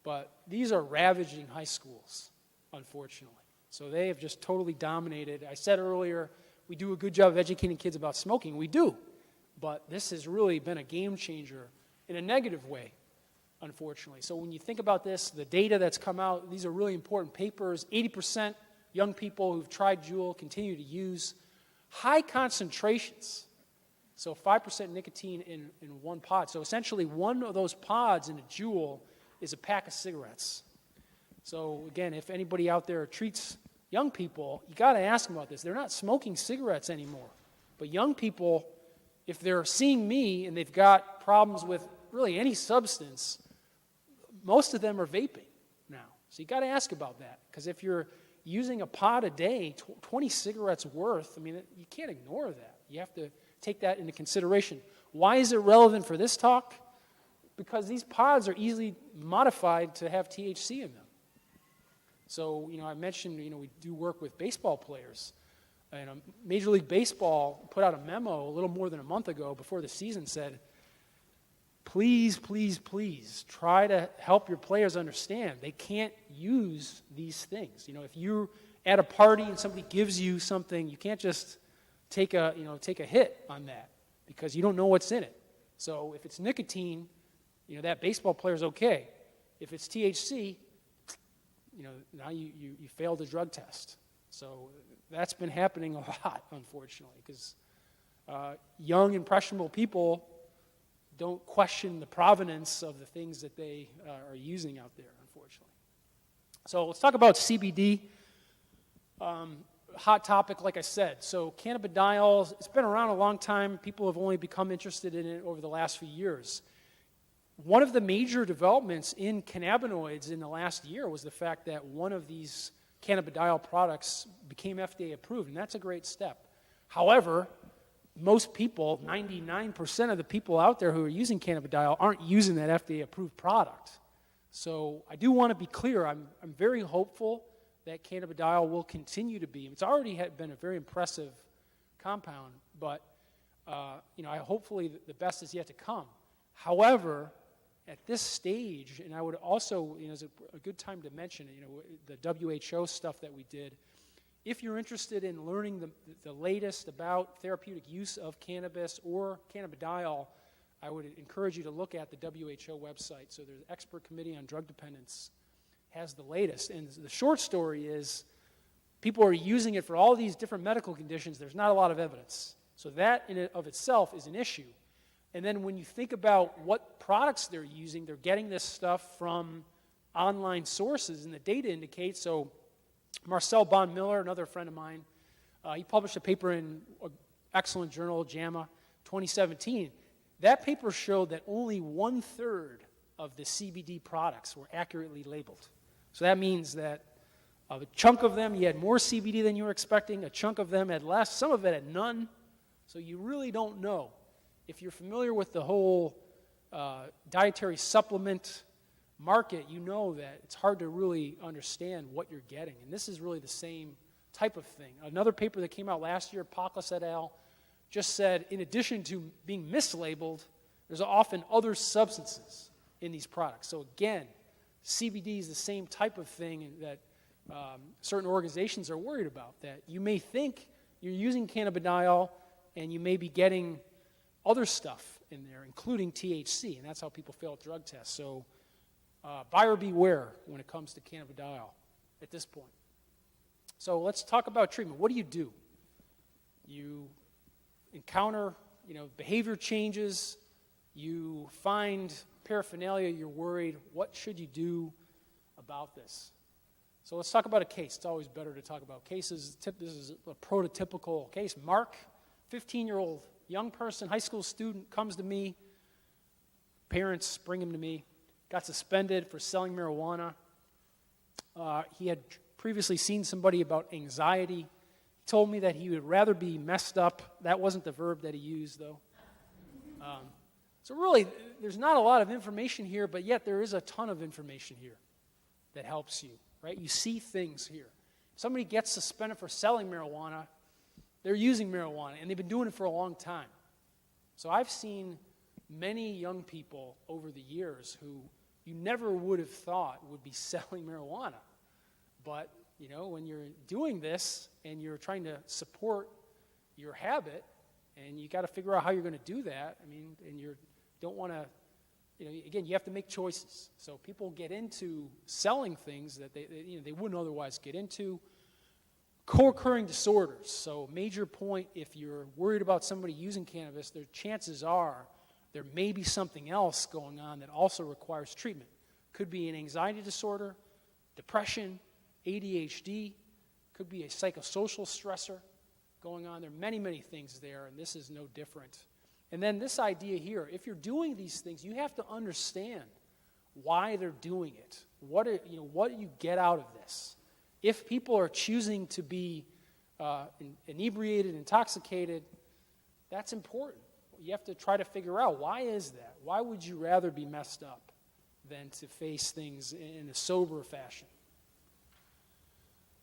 but these are ravaging high schools, unfortunately. So they have just totally dominated. I said earlier, we do a good job of educating kids about smoking. We do, but this has really been a game changer in a negative way, unfortunately. So when you think about this, the data that's come out, these are really important papers. 80% young people who've tried Juul continue to use high concentrations. So 5% nicotine in one pod. So essentially one of those pods in a Juul is a pack of cigarettes. So again, if anybody out there treats young people, you got to ask them about this. They're not smoking cigarettes anymore. But young people, if they're seeing me and they've got problems with really any substance, most of them are vaping now. So you got to ask about that. Because if you're using a pod a day, 20 cigarettes worth, you can't ignore that. You have to take that into consideration. Why is it relevant for this talk? Because these pods are easily modified to have THC in them. So, I mentioned, we do work with baseball players. And Major League Baseball put out a memo a little more than a month ago before the season said, please, please, please try to help your players understand they can't use these things. If you're at a party and somebody gives you something, you can't just take a hit on that because you don't know what's in it. So if it's nicotine, that baseball player's okay. If it's THC, now you failed a drug test. So that's been happening a lot, unfortunately, because young, impressionable people don't question the provenance of the things that they are using out there, unfortunately. So let's talk about CBD. hot topic, like I said. So cannabidiol, it's been around a long time. People have only become interested in it over the last few years. One of the major developments in cannabinoids in the last year was the fact that one of these cannabidiol products became FDA approved, and that's a great step. However, most people, 99% of the people out there who are using cannabidiol aren't using that FDA approved product. So I do want to be clear, I'm very hopeful that cannabidiol will continue to be. It's already been a very impressive compound, but hopefully the best is yet to come. However, at this stage, and I would also, it's a good time to mention, the WHO stuff that we did. If you're interested in learning the latest about therapeutic use of cannabis or cannabidiol, I would encourage you to look at the WHO website. So there's an expert committee on drug dependence has the latest. And the short story is people are using it for all these different medical conditions. There's not a lot of evidence. So that in and of itself is an issue. And then when you think about what products they're using, they're getting this stuff from online sources, and the data indicates. So Marcel Bond-Miller, another friend of mine, he published a paper in an excellent journal, JAMA, 2017. That paper showed that only 1/3 of the CBD products were accurately labeled. So that means that a chunk of them, you had more CBD than you were expecting, a chunk of them had less, some of it had none. So you really don't know. If you're familiar with the whole dietary supplement market, you know that it's hard to really understand what you're getting. And this is really the same type of thing. Another paper that came out last year, Paklas et al., just said in addition to being mislabeled, there's often other substances in these products. So again, CBD is the same type of thing that certain organizations are worried about, that you may think you're using cannabidiol and you may be getting other stuff in there, including THC, and that's how people fail drug tests. So buyer beware when it comes to cannabidiol at this point. So let's talk about treatment. What do? You encounter, behavior changes, you find paraphernalia, you're worried. What should you do about this? So let's talk about a case. It's always better to talk about cases. This is a prototypical case. Mark, 15-year-old young person, high school student, comes to me. Parents bring him to me. Got suspended for selling marijuana. He had previously seen somebody about anxiety. He told me that he would rather be messed up. That wasn't the verb that he used, though. So really, there's not a lot of information here, but yet there is a ton of information here that helps you, right? You see things here. If somebody gets suspended for selling marijuana, they're using marijuana, and they've been doing it for a long time. So I've seen many young people over the years who you never would have thought would be selling marijuana. But, when you're doing this and you're trying to support your habit, and you got to figure out how you're going to do that, and you don't want to, again, you have to make choices. So people get into selling things that they wouldn't otherwise get into. Co-occurring disorders. So major point, if you're worried about somebody using cannabis, their chances are there may be something else going on that also requires treatment. Could be an anxiety disorder, depression, ADHD, could be a psychosocial stressor going on. There are many, many things there, and this is no different. And then this idea here, if you're doing these things, you have to understand why they're doing it. What do you get out of this? If people are choosing to be inebriated, intoxicated, that's important. You have to try to figure out, why is that? Why would you rather be messed up than to face things in a sober fashion?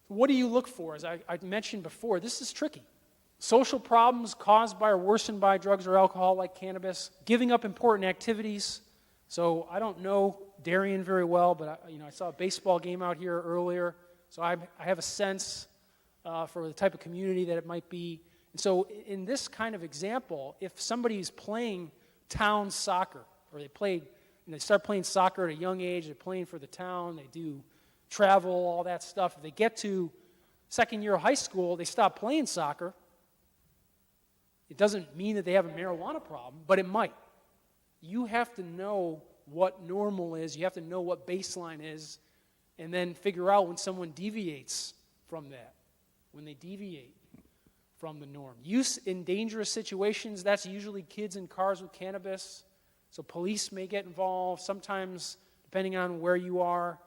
What do you look for? As I mentioned before, this is tricky. Social problems caused by or worsened by drugs or alcohol like cannabis, giving up important activities. So I don't know Darien very well, but I saw a baseball game out here earlier. So I have a sense for the type of community that it might be. And so in this kind of example, if somebody's playing town soccer, or they start playing soccer at a young age, they're playing for the town, they do travel, all that stuff. If they get to second year of high school, they stop playing soccer. It doesn't mean that they have a marijuana problem, but it might. You have to know what normal is. You have to know what baseline is, and then figure out when someone deviates from that. when they deviate from the norm. Use in dangerous situations, that's usually kids in cars with cannabis. So police may get involved. Sometimes, depending on where you are,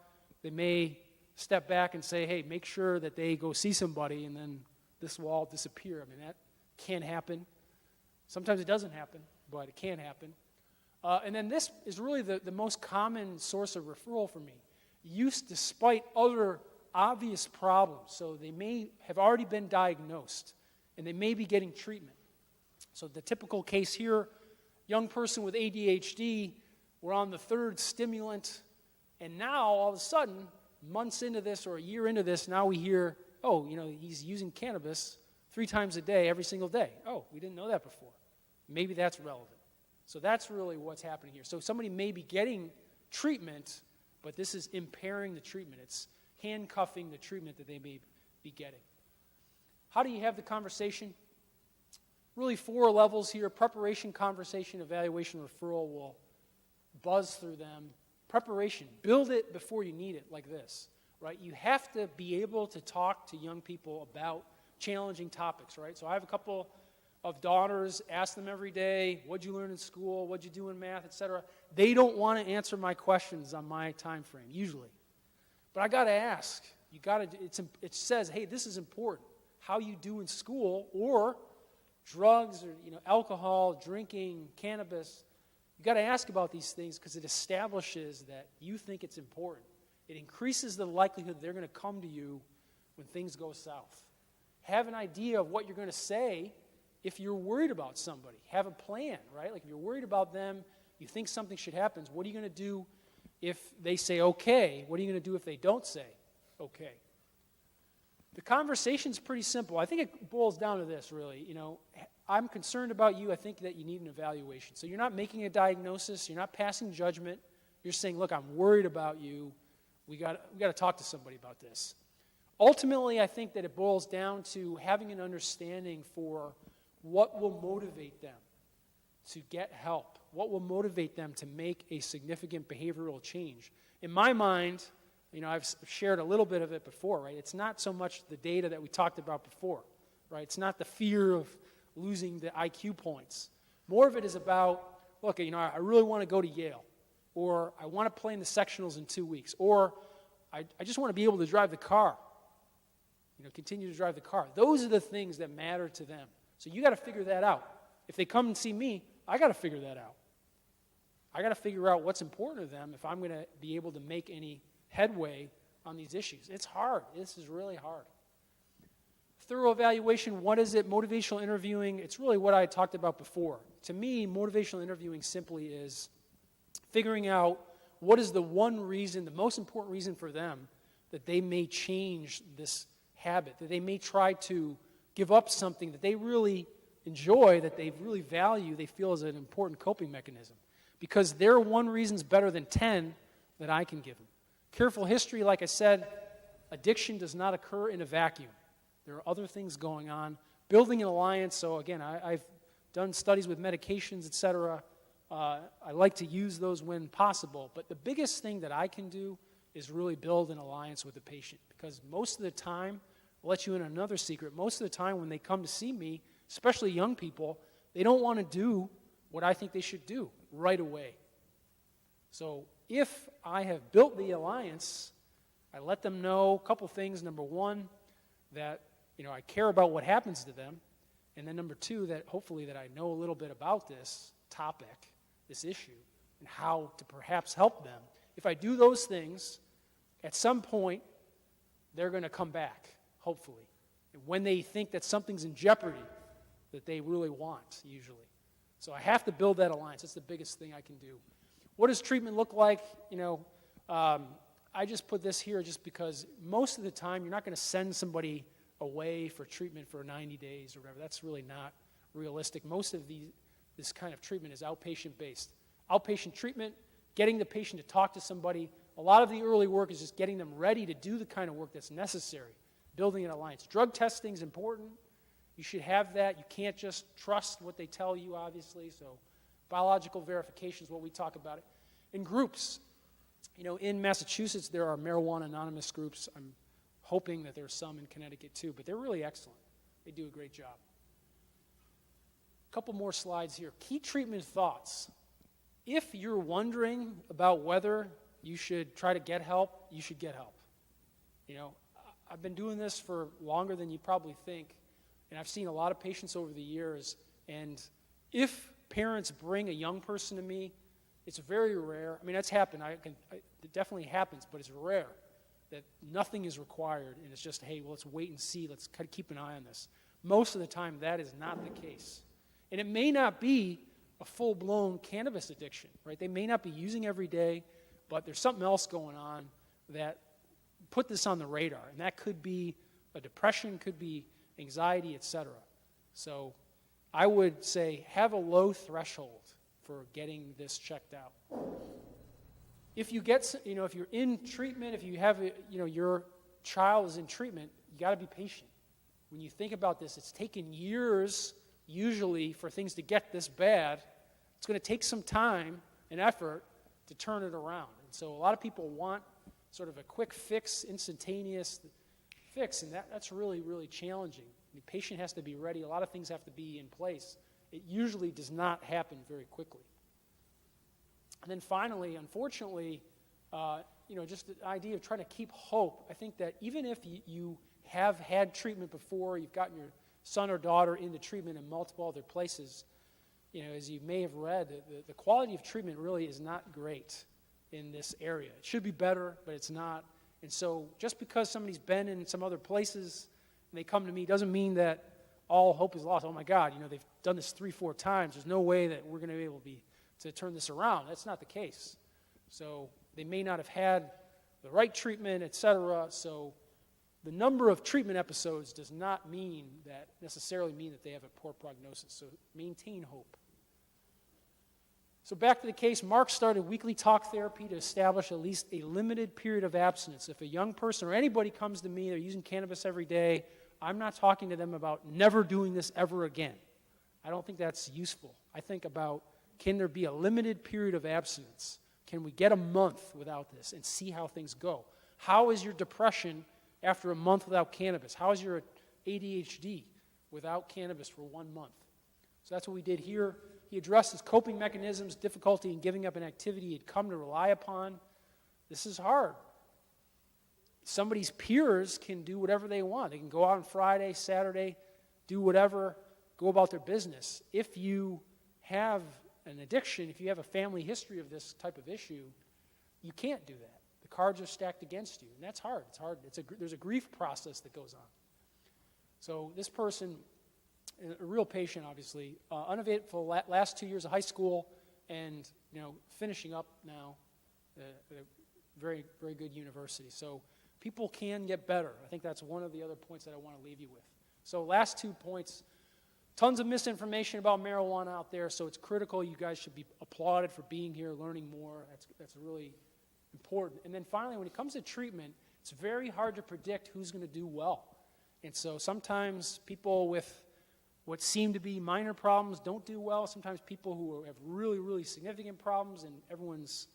they may step back and say, hey, make sure that they go see somebody, and then this will all disappear. I mean, that can happen. Sometimes it doesn't happen, but it can happen. And then this is really the most common source of referral for me. Use despite other obvious problems. So they may have already been diagnosed, and they may be getting treatment. So the typical case here, young person with ADHD, we're on the third stimulant, and now all of a sudden, months into this or a year into this, now we hear, oh, he's using cannabis 3 times a day, every single day. Oh, we didn't know that before. Maybe that's relevant. So that's really what's happening here. So somebody may be getting treatment, but this is impairing the treatment. It's handcuffing the treatment that they may be getting. How do you have the conversation? Really 4 levels here: preparation, conversation, evaluation, referral. Will buzz through them. Preparation, build it before you need it, like this, right? You have to be able to talk to young people about challenging topics, right? So I have a couple of daughters, ask them every day, what'd you learn in school, what'd you do in math, etc. They don't want to answer my questions on my time frame, usually. But I got to ask. It says, hey, this is important. How you do in school, or drugs, or alcohol, drinking, cannabis. You got to ask about these things because it establishes that you think it's important. It increases the likelihood they're going to come to you when things go south. Have an idea of what you're going to say if you're worried about somebody. Have a plan, right? Like if you're worried about them, you think something should happen, what are you going to do if they say okay? What are you going to do if they don't say okay? The conversation's pretty simple. I think it boils down to this, really. I'm concerned about you. I think that you need an evaluation. So you're not making a diagnosis. You're not passing judgment. You're saying, look, I'm worried about you. We got to talk to somebody about this. Ultimately, I think that it boils down to having an understanding for what will motivate them to get help, what will motivate them to make a significant behavioral change. In my mind, I've shared a little bit of it before, right? It's not so much the data that we talked about before, right? It's not the fear of losing the IQ points. More of it is about, look, I really want to go to Yale, or I want to play in the sectionals in 2 weeks, or I just want to be able to drive the car, continue to drive the car. Those are the things that matter to them. So you got to figure that out. If they come and see me, I got to figure that out. I got to figure out what's important to them if I'm going to be able to make any headway on these issues. It's hard. This is really hard. Thorough evaluation, what is it? Motivational interviewing, it's really what I talked about before. To me, motivational interviewing simply is figuring out what is the one reason, the most important reason for them that they may change this habit, that they may try to give up something that they really enjoy, that they really value, they feel is an important coping mechanism. Because their one reason's better than 10 that I can give them. Careful history, like I said, addiction does not occur in a vacuum. There are other things going on. Building an alliance, so again, I've done studies with medications, etc. I like to use those when possible, but the biggest thing that I can do is really build an alliance with the patient, because most of the time, I'll let you in another secret, most of the time when they come to see me, especially young people, they don't want to do what I think they should do right away. So if I have built the alliance, I let them know a couple things. Number one, that I care about what happens to them, and then number two, that hopefully that I know a little bit about this topic, this issue, and how to perhaps help them. If I do those things, at some point, they're going to come back, hopefully. And when they think that something's in jeopardy, that they really want, usually. So I have to build that alliance. That's the biggest thing I can do. What does treatment look like? I just put this here just because most of the time you're not going to send somebody away for treatment for 90 days or whatever. That's really not realistic. Most of this kind of treatment is outpatient-based. Outpatient treatment, getting the patient to talk to somebody. A lot of the early work is just getting them ready to do the kind of work that's necessary, building an alliance. Drug testing is important. You should have that. You can't just trust what they tell you, obviously. So biological verification is what we talk about. In groups, in Massachusetts, there are Marijuana Anonymous groups. I'm hoping that there's some in Connecticut too, but they're really excellent. They do a great job. A couple more slides here. Key treatment thoughts. If you're wondering about whether you should try to get help, you should get help. You know, I've been doing this for longer than you probably think, and I've seen a lot of patients over the years, and if parents bring a young person to me, it's very rare. I mean, that's happened. It definitely happens, but it's rare that nothing is required, and it's just, hey, well, let's wait and see. Let's kind of keep an eye on this. Most of the time, that is not the case. And it may not be a full-blown cannabis addiction, right? They may not be using every day, but there's something else going on that put this on the radar, and that could be a depression, could be anxiety, etc. So I would say have a low threshold for getting this checked out. If you get, if you're in treatment, if you have, your child is in treatment, you got to be patient. When you think about this, it's taken years usually for things to get this bad. It's going to take some time and effort to turn it around. And so a lot of people want sort of a quick fix, instantaneous fix, and that's really, really challenging. The patient has to be ready. A lot of things have to be in place. It usually does not happen very quickly. And then finally, unfortunately, just the idea of trying to keep hope. I think that even if you have had treatment before, you've gotten your son or daughter into treatment in multiple other places, as you may have read, the quality of treatment really is not great in this area. It should be better, but it's not. And so just because somebody's been in some other places and they come to me doesn't mean that all hope is lost. Oh my God, they've done this 3-4 times. There's no way that we're going to be able to turn this around. That's not the case. So they may not have had the right treatment, etc. So the number of treatment episodes does not necessarily mean that they have a poor prognosis. So maintain hope. So back to the case, Mark started weekly talk therapy to establish at least a limited period of abstinence. If a young person or anybody comes to me, they're using cannabis every day, I'm not talking to them about never doing this ever again. I don't think that's useful. I think about, can there be a limited period of abstinence? Can we get a month without this and see how things go? How is your depression after a month without cannabis? How is your ADHD without cannabis for 1 month? So that's what we did here. He addressed his coping mechanisms, difficulty in giving up an activity he'd come to rely upon. This is hard. Somebody's peers can do whatever they want. They can go out on Friday, Saturday, do whatever, go about their business. If you have an addiction, if you have a family history of this type of issue, you can't do that. The cards are stacked against you, and that's hard. It's hard. There's a grief process that goes on. So this person, a real patient, obviously, uneventful last 2 years of high school, and finishing up now at a very, very good university. So people can get better. I think that's one of the other points that I want to leave you with. So last 2 points. Tons of misinformation about marijuana out there, so it's critical. You guys should be applauded for being here, learning more. That's really important. And then finally, when it comes to treatment, it's very hard to predict who's going to do well. And so sometimes people with what seem to be minor problems don't do well. Sometimes people who have really, really significant problems and everyone's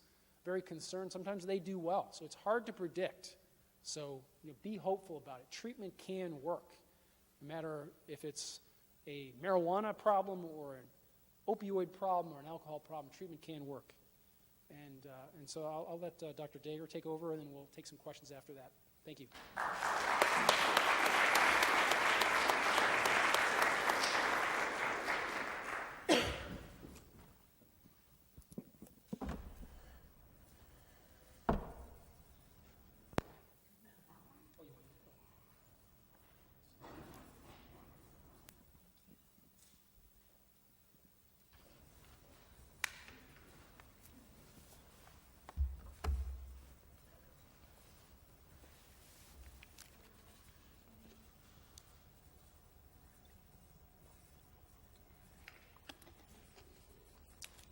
very concerned, sometimes they do well. So it's hard to predict. So be hopeful about it. Treatment can work, no matter if it's a marijuana problem or an opioid problem or an alcohol problem. Treatment can work. And so I'll let Dr. Dager take over, and then we'll take some questions after that. Thank you.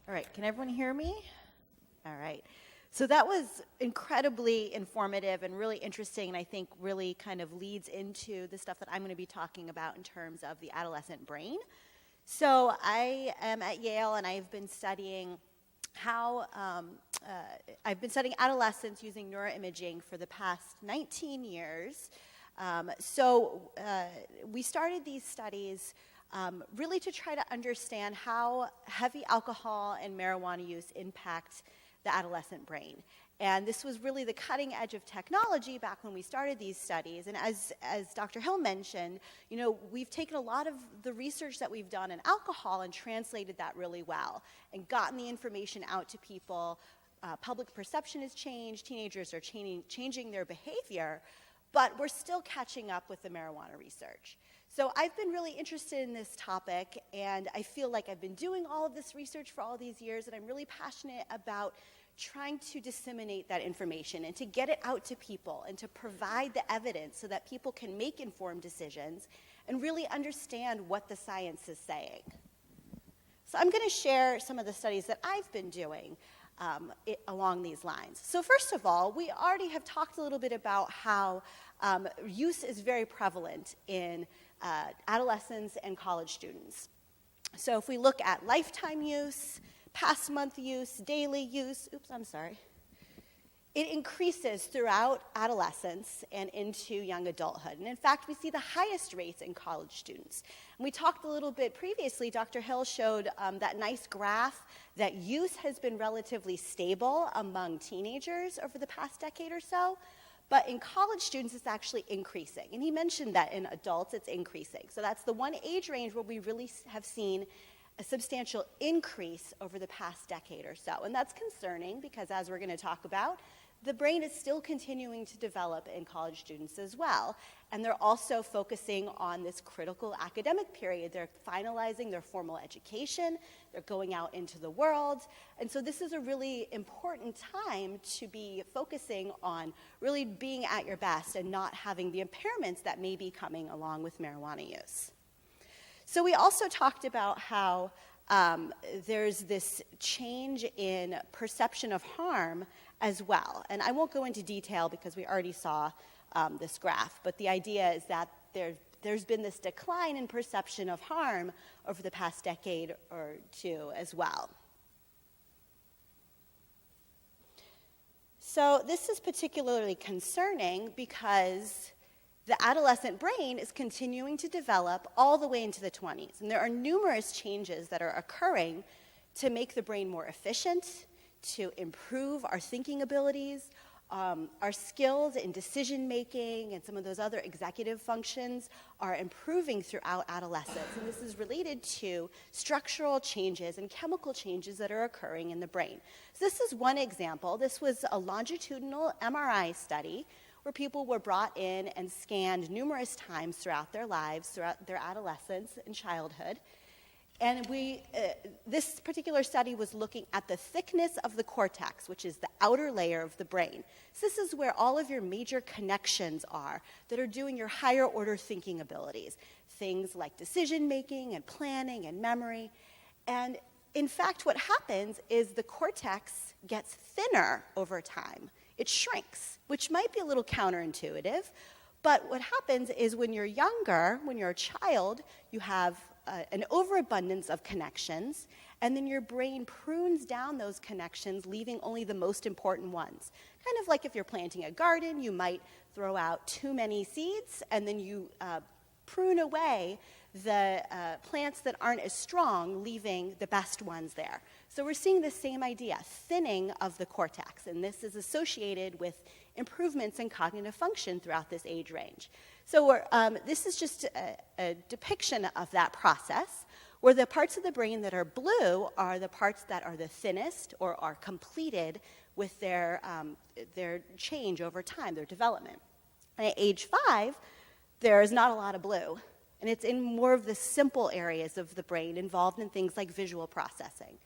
All right, can everyone hear me? All right. So that was incredibly informative and really interesting, and I think really kind of leads into the stuff that I'm going to be talking about in terms of the adolescent brain. So I am at Yale, and I've been studying how I've been studying adolescents using neuroimaging for the past 19 years. We started these studies really to try to understand how heavy alcohol and marijuana use impact the adolescent brain. And this was really the cutting edge of technology back when we started these studies. And as Dr. Hill mentioned, we've taken a lot of the research that we've done in alcohol and translated that really well and gotten the information out to people. Public perception has changed. Teenagers are changing their behavior, but we're still catching up with the marijuana research. So I've been really interested in this topic, and I feel like I've been doing all of this research for all these years, and I'm really passionate about trying to disseminate that information and to get it out to people and to provide the evidence so that people can make informed decisions and really understand what the science is saying. So I'm going to share some of the studies that I've been doing along these lines. So first of all, we already have talked a little bit about how use is very prevalent in adolescents and college students. So if we look at lifetime use, past month use, daily use, it increases throughout adolescence and into young adulthood. And in fact, we see the highest rates in college students. And we talked a little bit previously, Dr. Hill showed that nice graph that use has been relatively stable among teenagers over the past decade or so. But in college students, it's actually increasing. And he mentioned that in adults, it's increasing. So that's the one age range where we really have seen a substantial increase over the past decade or so. And that's concerning because, as we're going to talk about, the brain is still continuing to develop in college students as well. And they're also focusing on this critical academic period. They're finalizing their formal education. They're going out into the world. And so this is a really important time to be focusing on really being at your best and not having the impairments that may be coming along with marijuana use. So we also talked about how there's this change in perception of harm as well. And I won't go into detail because we already saw this graph, but the idea is that there's been this decline in perception of harm over the past decade or two as well. So this is particularly concerning because the adolescent brain is continuing to develop all the way into the 20s. And there are numerous changes that are occurring to make the brain more efficient, to improve our thinking abilities, our skills in decision-making and some of those other executive functions are improving throughout adolescence. And this is related to structural changes and chemical changes that are occurring in the brain. So this is one example. This was a longitudinal MRI study where people were brought in and scanned numerous times throughout their lives, throughout their adolescence and childhood. And this particular study was looking at the thickness of the cortex, which is the outer layer of the brain. So this is where all of your major connections are that are doing your higher order thinking abilities, things like decision-making and planning and memory. And in fact, what happens is the cortex gets thinner over time. It shrinks, which might be a little counterintuitive, but what happens is when you're younger, when you're a child, you have an overabundance of connections, and then your brain prunes down those connections, leaving only the most important ones. Kind of like if you're planting a garden, you might throw out too many seeds, and then you prune away the plants that aren't as strong, leaving the best ones there. So we're seeing the same idea, thinning of the cortex, and this is associated with improvements in cognitive function throughout this age range. So this is just a depiction of that process, where the parts of the brain that are blue are the parts that are the thinnest or are completed with their change over time, their development. And at age 5, there is not a lot of blue. And it's in more of the simple areas of the brain involved in things like visual processing.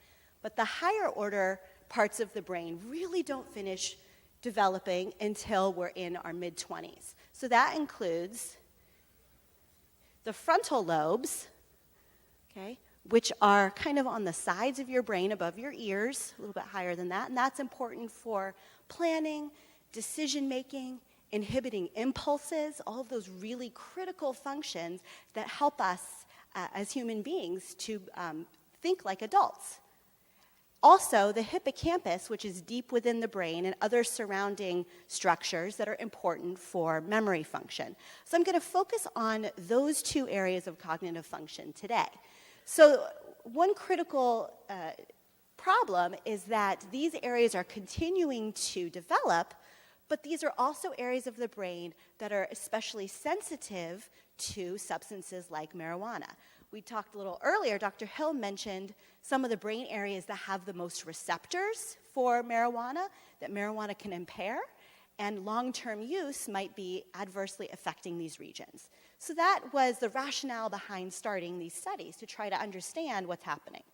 But the higher order parts of the brain really don't finish developing until we're in our mid-20s. So that includes the frontal lobes, okay, which are kind of on the sides of your brain above your ears, a little bit higher than that. And that's important for planning, decision-making, inhibiting impulses, all of those really critical functions that help us as human beings to think like adults. Also, the hippocampus, which is deep within the brain, and other surrounding structures that are important for memory function. So I'm going to focus on those two areas of cognitive function today. So one critical problem is that these areas are continuing to develop, but these are also areas of the brain that are especially sensitive to substances like marijuana. We talked a little earlier, Dr. Hill mentioned some of the brain areas that have the most receptors for marijuana, that marijuana can impair, and long-term use might be adversely affecting these regions. So that was the rationale behind starting these studies, to try to understand what's happening.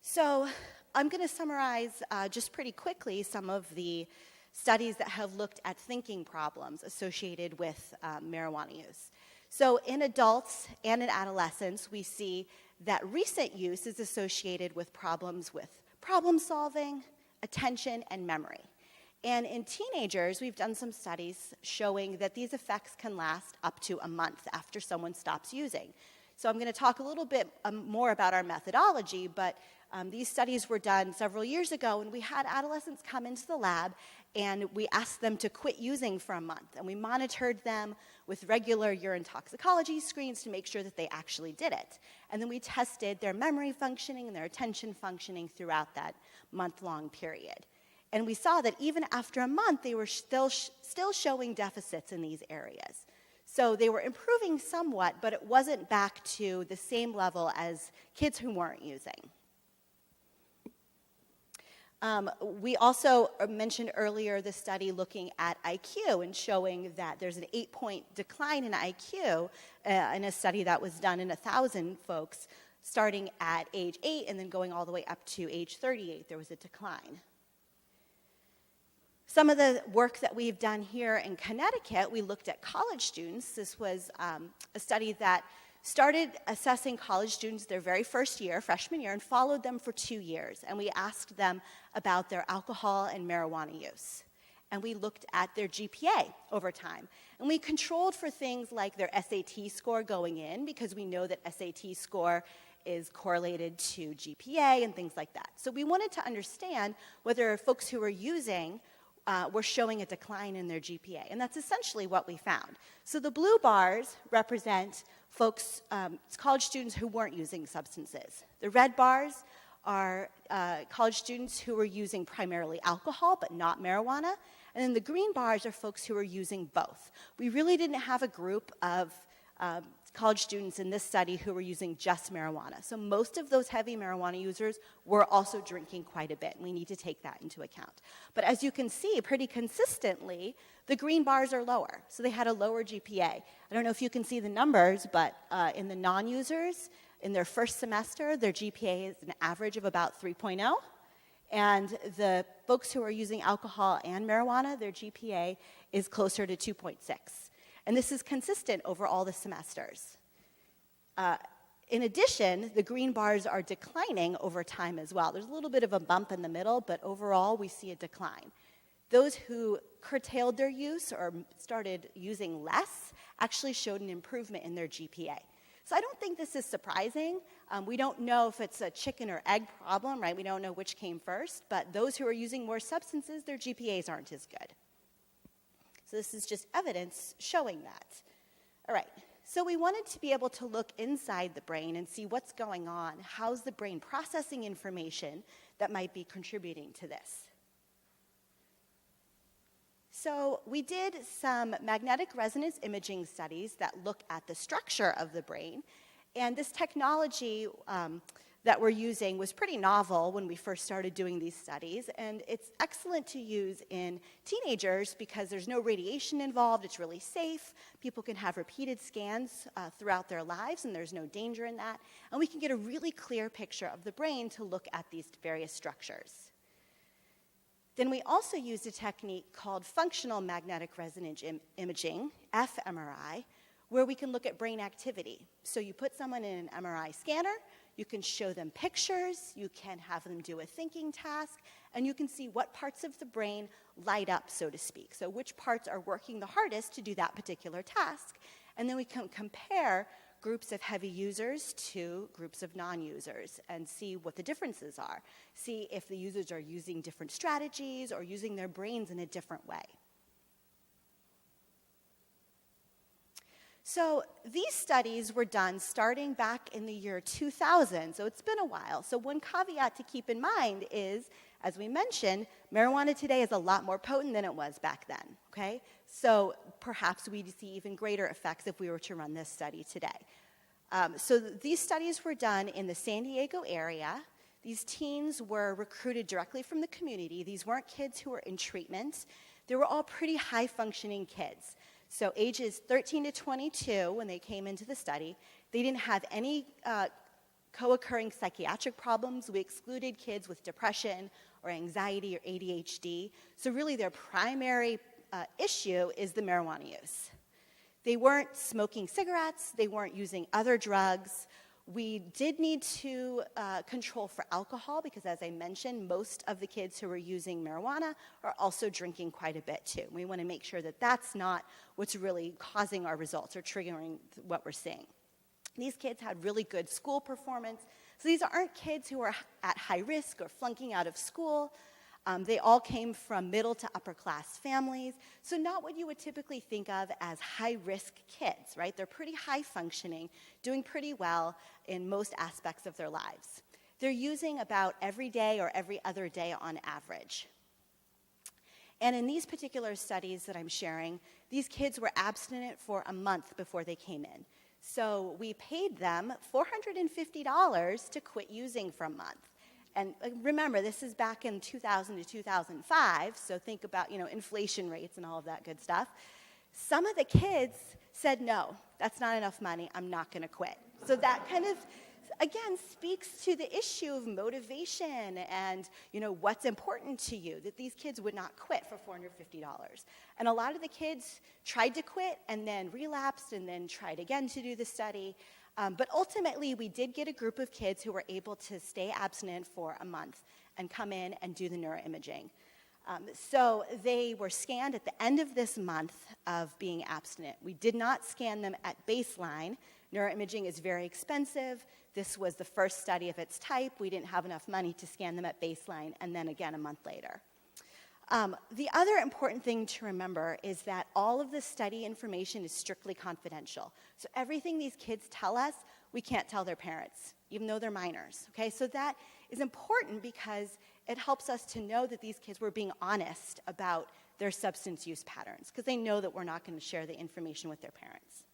So I'm going to summarize just pretty quickly some of the studies that have looked at thinking problems associated with marijuana use. So in adults and in adolescents, we see that recent use is associated with problems with problem solving, attention, and memory. And in teenagers, we've done some studies showing that these effects can last up to a month after someone stops using. So I'm going to talk a little bit more about our methodology, but these studies were done several years ago, and we had adolescents come into the lab, and we asked them to quit using for a month. And we monitored them with regular urine toxicology screens to make sure that they actually did it. And then we tested their memory functioning and their attention functioning throughout that month-long period. And we saw that even after a month, they were still showing deficits in these areas. So they were improving somewhat, but it wasn't back to the same level as kids who weren't using. We also mentioned earlier the study looking at IQ and showing that there's an 8-point decline in IQ in a study that was done in 1,000 folks starting at age 8 and then going all the way up to age 38. There was a decline. Some of the work that we've done here in Connecticut, we looked at college students. This was a study that started assessing college students their very first year, freshman year, and followed them for 2 years. And we asked them about their alcohol and marijuana use. And we looked at their GPA over time. And we controlled for things like their SAT score going in, because we know that SAT score is correlated to GPA and things like that. So we wanted to understand whether folks who were using were showing a decline in their GPA. And that's essentially what we found. So the blue bars represent folks, college students who weren't using substances. The red bars are college students who were using primarily alcohol but not marijuana. And then the green bars are folks who were using both. We really didn't have a group of college students in this study who were using just marijuana. So most of those heavy marijuana users were also drinking quite a bit, and we need to take that into account. But as you can see, pretty consistently, the green bars are lower. So they had a lower GPA. I don't know if you can see the numbers, but in the non-users, in their first semester, their GPA is an average of about 3.0. And the folks who are using alcohol and marijuana, their GPA is closer to 2.6. And this is consistent over all the semesters. In addition, the green bars are declining over time as well. There's a little bit of a bump in the middle, but overall we see a decline. Those who curtailed their use or started using less actually showed an improvement in their GPA. So I don't think this is surprising. We don't know if it's a chicken or egg problem, right? We don't know which came first, but those who are using more substances, their GPAs aren't as good. So this is just evidence showing that. All right, so we wanted to be able to look inside the brain and see what's going on. How's the brain processing information that might be contributing to this? So we did some magnetic resonance imaging studies that look at the structure of the brain. And this technology that we're using was pretty novel when we first started doing these studies. And it's excellent to use in teenagers because there's no radiation involved. It's really safe. People can have repeated scans throughout their lives, and there's no danger in that. And we can get a really clear picture of the brain to look at these various structures. Then we also used a technique called functional magnetic resonance imaging, fMRI, where we can look at brain activity. So you put someone in an MRI scanner, you can show them pictures, you can have them do a thinking task, and you can see what parts of the brain light up, so to speak. So which parts are working the hardest to do that particular task. And then we can compare groups of heavy users to groups of non-users and see what the differences are. See if the users are using different strategies or using their brains in a different way. So these studies were done starting back in the year 2000, so it's been a while. So one caveat to keep in mind is, as we mentioned, marijuana today is a lot more potent than it was back then, okay? So perhaps we'd see even greater effects if we were to run this study today. So these studies were done in the San Diego area. These teens were recruited directly from the community. These weren't kids who were in treatment. They were all pretty high-functioning kids. So ages 13 to 22, when they came into the study, they didn't have any co-occurring psychiatric problems. We excluded kids with depression or anxiety or ADHD. So really their primary issue is the marijuana use. They weren't smoking cigarettes. They weren't using other drugs. We did need to control for alcohol because, as I mentioned, most of the kids who were using marijuana are also drinking quite a bit too. We want to make sure that that's not what's really causing our results or triggering what we're seeing. These kids had really good school performance. So these aren't kids who are at high risk or flunking out of school. They all came from middle to upper class families, so not what you would typically think of as high-risk kids, right? They're pretty high-functioning, doing pretty well in most aspects of their lives. They're using about every day or every other day on average. And in these particular studies that I'm sharing, these kids were abstinent for a month before they came in. So we paid them $450 to quit using for a month. And remember, this is back in 2000 to 2005, so think about, inflation rates and all of that good stuff. Some of the kids said, no, that's not enough money, I'm not going to quit. So that kind of, again, speaks to the issue of motivation and, what's important to you, that these kids would not quit for $450. And a lot of the kids tried to quit and then relapsed and then tried again to do the study. But ultimately, we did get a group of kids who were able to stay abstinent for a month and come in and do the neuroimaging. So they were scanned at the end of this month of being abstinent. We did not scan them at baseline. Neuroimaging is very expensive. This was the first study of its type. We didn't have enough money to scan them at baseline, and then again a month later. The other important thing to remember is that all of the study information is strictly confidential. So everything these kids tell us, we can't tell their parents, even though they're minors. Okay, so that is important because it helps us to know that these kids were being honest about their substance use patterns, because they know that we're not going to share the information with their parents.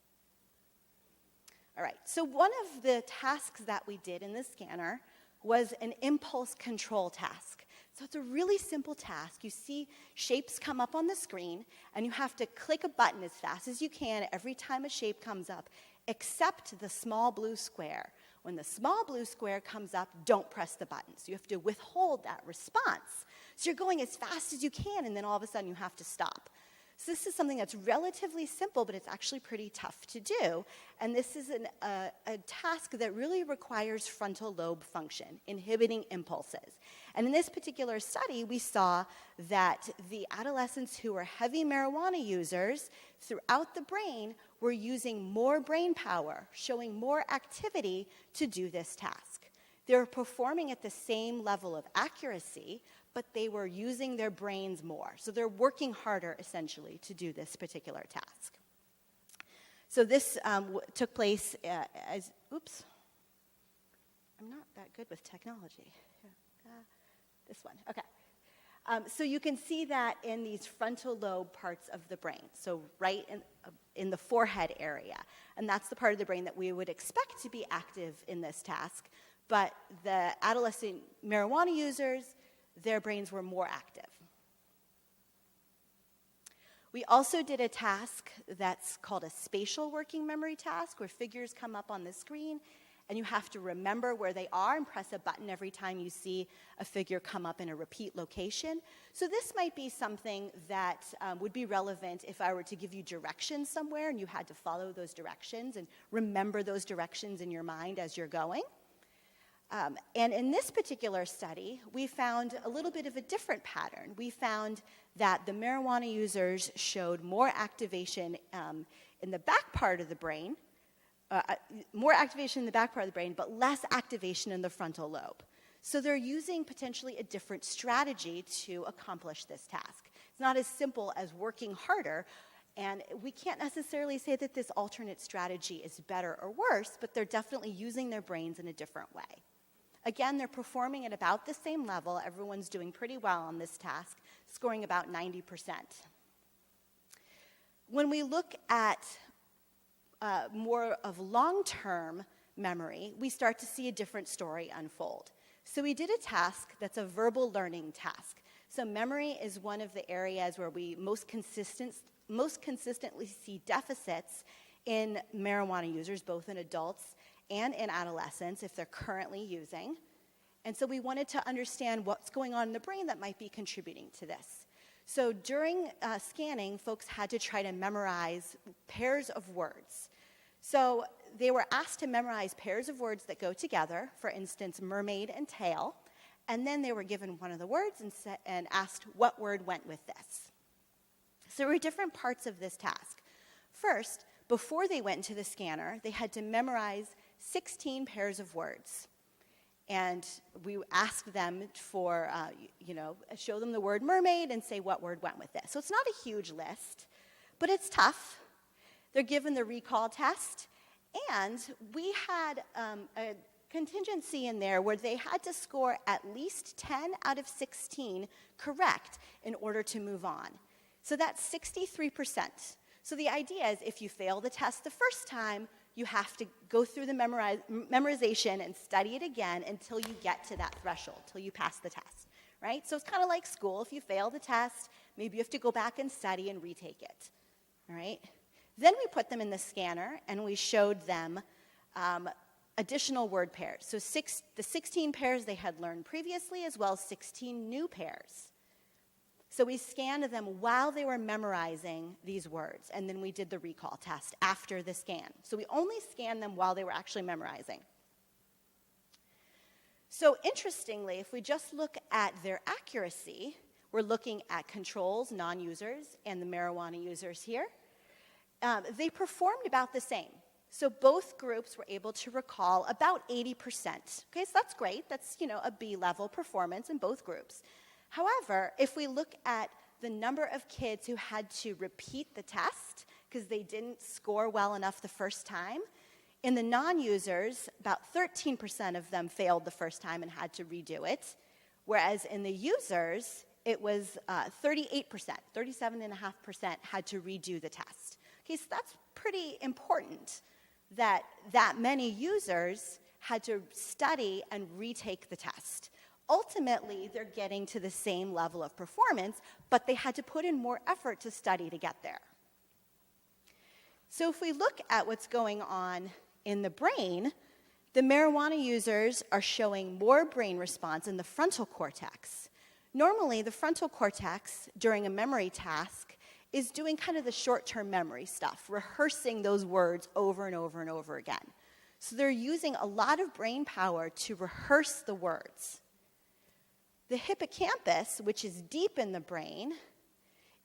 All right, so one of the tasks that we did in the scanner was an impulse control task. So it's a really simple task. You see shapes come up on the screen, and you have to click a button as fast as you can every time a shape comes up, except the small blue square. When the small blue square comes up, don't press the button. So you have to withhold that response. So you're going as fast as you can, and then all of a sudden you have to stop. So this is something that's relatively simple, but it's actually pretty tough to do. And this is a task that really requires frontal lobe function, inhibiting impulses. And in this particular study, we saw that the adolescents who were heavy marijuana users throughout the brain were using more brain power, showing more activity to do this task. They were performing at the same level of accuracy, but they were using their brains more. So they're working harder, essentially, to do this particular task. So this took place oops. I'm not that good with technology. This one, okay. So you can see that in these frontal lobe parts of the brain, so right in the forehead area. And that's the part of the brain that we would expect to be active in this task. But the adolescent marijuana users, their brains were more active. We also did a task that's called a spatial working memory task, where figures come up on the screen, and you have to remember where they are and press a button every time you see a figure come up in a repeat location. So this might be something that would be relevant if I were to give you directions somewhere and you had to follow those directions and remember those directions in your mind as you're going. And in this particular study, we found a little bit of a different pattern. We found that the marijuana users showed more activation in the back part of the brain more activation in the back part of the brain, but less activation in the frontal lobe. So they're using potentially a different strategy to accomplish this task. It's not as simple as working harder, and we can't necessarily say that this alternate strategy is better or worse, but they're definitely using their brains in a different way. Again, they're performing at about the same level. Everyone's doing pretty well on this task, scoring about 90%. When we look at more of long-term memory, we start to see a different story unfold. So we did a task that's a verbal learning task. So memory is one of the areas where we most consistently see deficits in marijuana users, both in adults and in adolescents, if they're currently using. And so we wanted to understand what's going on in the brain that might be contributing to this. So during scanning, folks had to try to memorize pairs of words. So they were asked to memorize pairs of words that go together, for instance, mermaid and tail, and then they were given one of the words and asked what word went with this. So there were different parts of this task. First, before they went into the scanner, they had to memorize 16 pairs of words. And we asked them for, show them the word mermaid and say what word went with this. So it's not a huge list, but it's tough. They're given the recall test, and we had a contingency in there where they had to score at least 10 out of 16 correct in order to move on. So that's 63%. So the idea is if you fail the test the first time, you have to go through the memorization and study it again until you get to that threshold, till you pass the test, right? So it's kind of like school. If you fail the test, maybe you have to go back and study and retake it, all right? Then we put them in the scanner, and we showed them additional word pairs. So the 16 pairs they had learned previously, as well as 16 new pairs. So we scanned them while they were memorizing these words, and then we did the recall test after the scan. So we only scanned them while they were actually memorizing. So interestingly, if we just look at their accuracy, we're looking at controls, non-users, and the marijuana users here. They performed about the same. So both groups were able to recall about 80%. Okay, so that's great. That's, a B-level performance in both groups. However, if we look at the number of kids who had to repeat the test because they didn't score well enough the first time, in the non-users, about 13% of them failed the first time and had to redo it, whereas in the users, it was 38%, 37.5% had to redo the test. Okay, so that's pretty important that many users had to study and retake the test. Ultimately, they're getting to the same level of performance, but they had to put in more effort to study to get there. So if we look at what's going on in the brain, the marijuana users are showing more brain response in the frontal cortex. Normally, the frontal cortex, during a memory task, is doing kind of the short-term memory stuff, rehearsing those words over and over and over again. So they're using a lot of brain power to rehearse the words. The hippocampus, which is deep in the brain,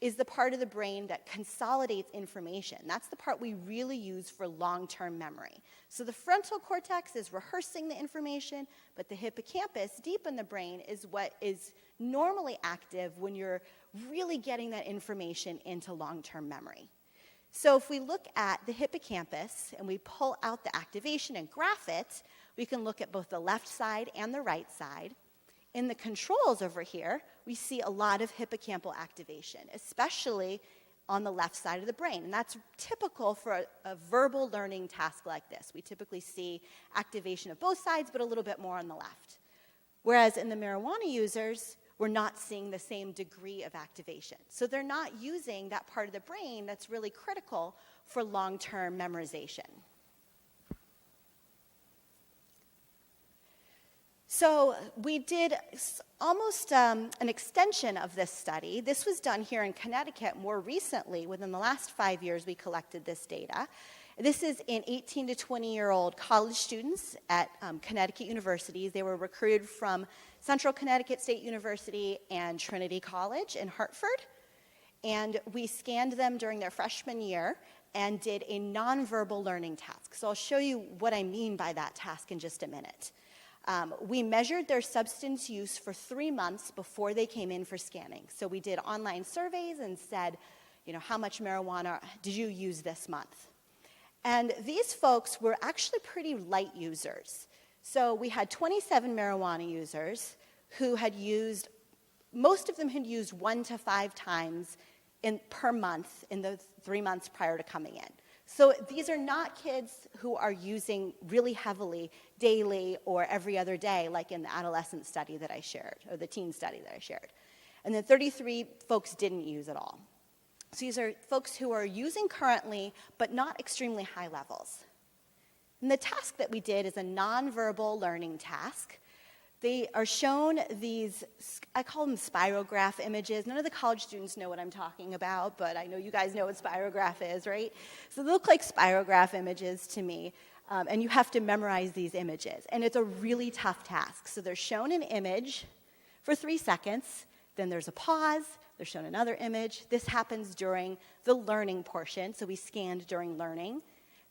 is the part of the brain that consolidates information. That's the part we really use for long-term memory. So the frontal cortex is rehearsing the information, but the hippocampus, deep in the brain, is what is normally active when you're really getting that information into long-term memory. So if we look at the hippocampus and we pull out the activation and graph it, we can look at both the left side and the right side. In the controls over here, we see a lot of hippocampal activation, especially on the left side of the brain. And that's typical for a verbal learning task like this. We typically see activation of both sides, but a little bit more on the left. Whereas in the marijuana users, we're not seeing the same degree of activation. So they're not using that part of the brain that's really critical for long-term memorization. So we did almost an extension of this study. This was done here in Connecticut more recently. Within the last 5 years, we collected this data. This is in 18 to 20-year-old college students at Connecticut universities. They were recruited from Central Connecticut State University and Trinity College in Hartford. And we scanned them during their freshman year. and did a nonverbal learning task. So I'll show you what I mean by that task in just a minute. We measured their substance use for 3 months before they came in for scanning. So we did online surveys and said, how much marijuana did you use this month? And these folks were actually pretty light users. So we had 27 marijuana users who had used, most of them had used 1 to 5 times per month in the 3 months prior to coming in. So these are not kids who are using really heavily daily or every other day, like in the adolescent study that I shared, or the teen study that I shared. And then 33 folks didn't use at all. So these are folks who are using currently, but not extremely high levels. And the task that we did is a nonverbal learning task. They are shown these, I call them spirograph images. None of the college students know what I'm talking about, but I know you guys know what spirograph is, right? So they look like spirograph images to me, and you have to memorize these images. And it's a really tough task. So they're shown an image for 3 seconds, then there's a pause, they're shown another image. This happens during the learning portion, so we scanned during learning.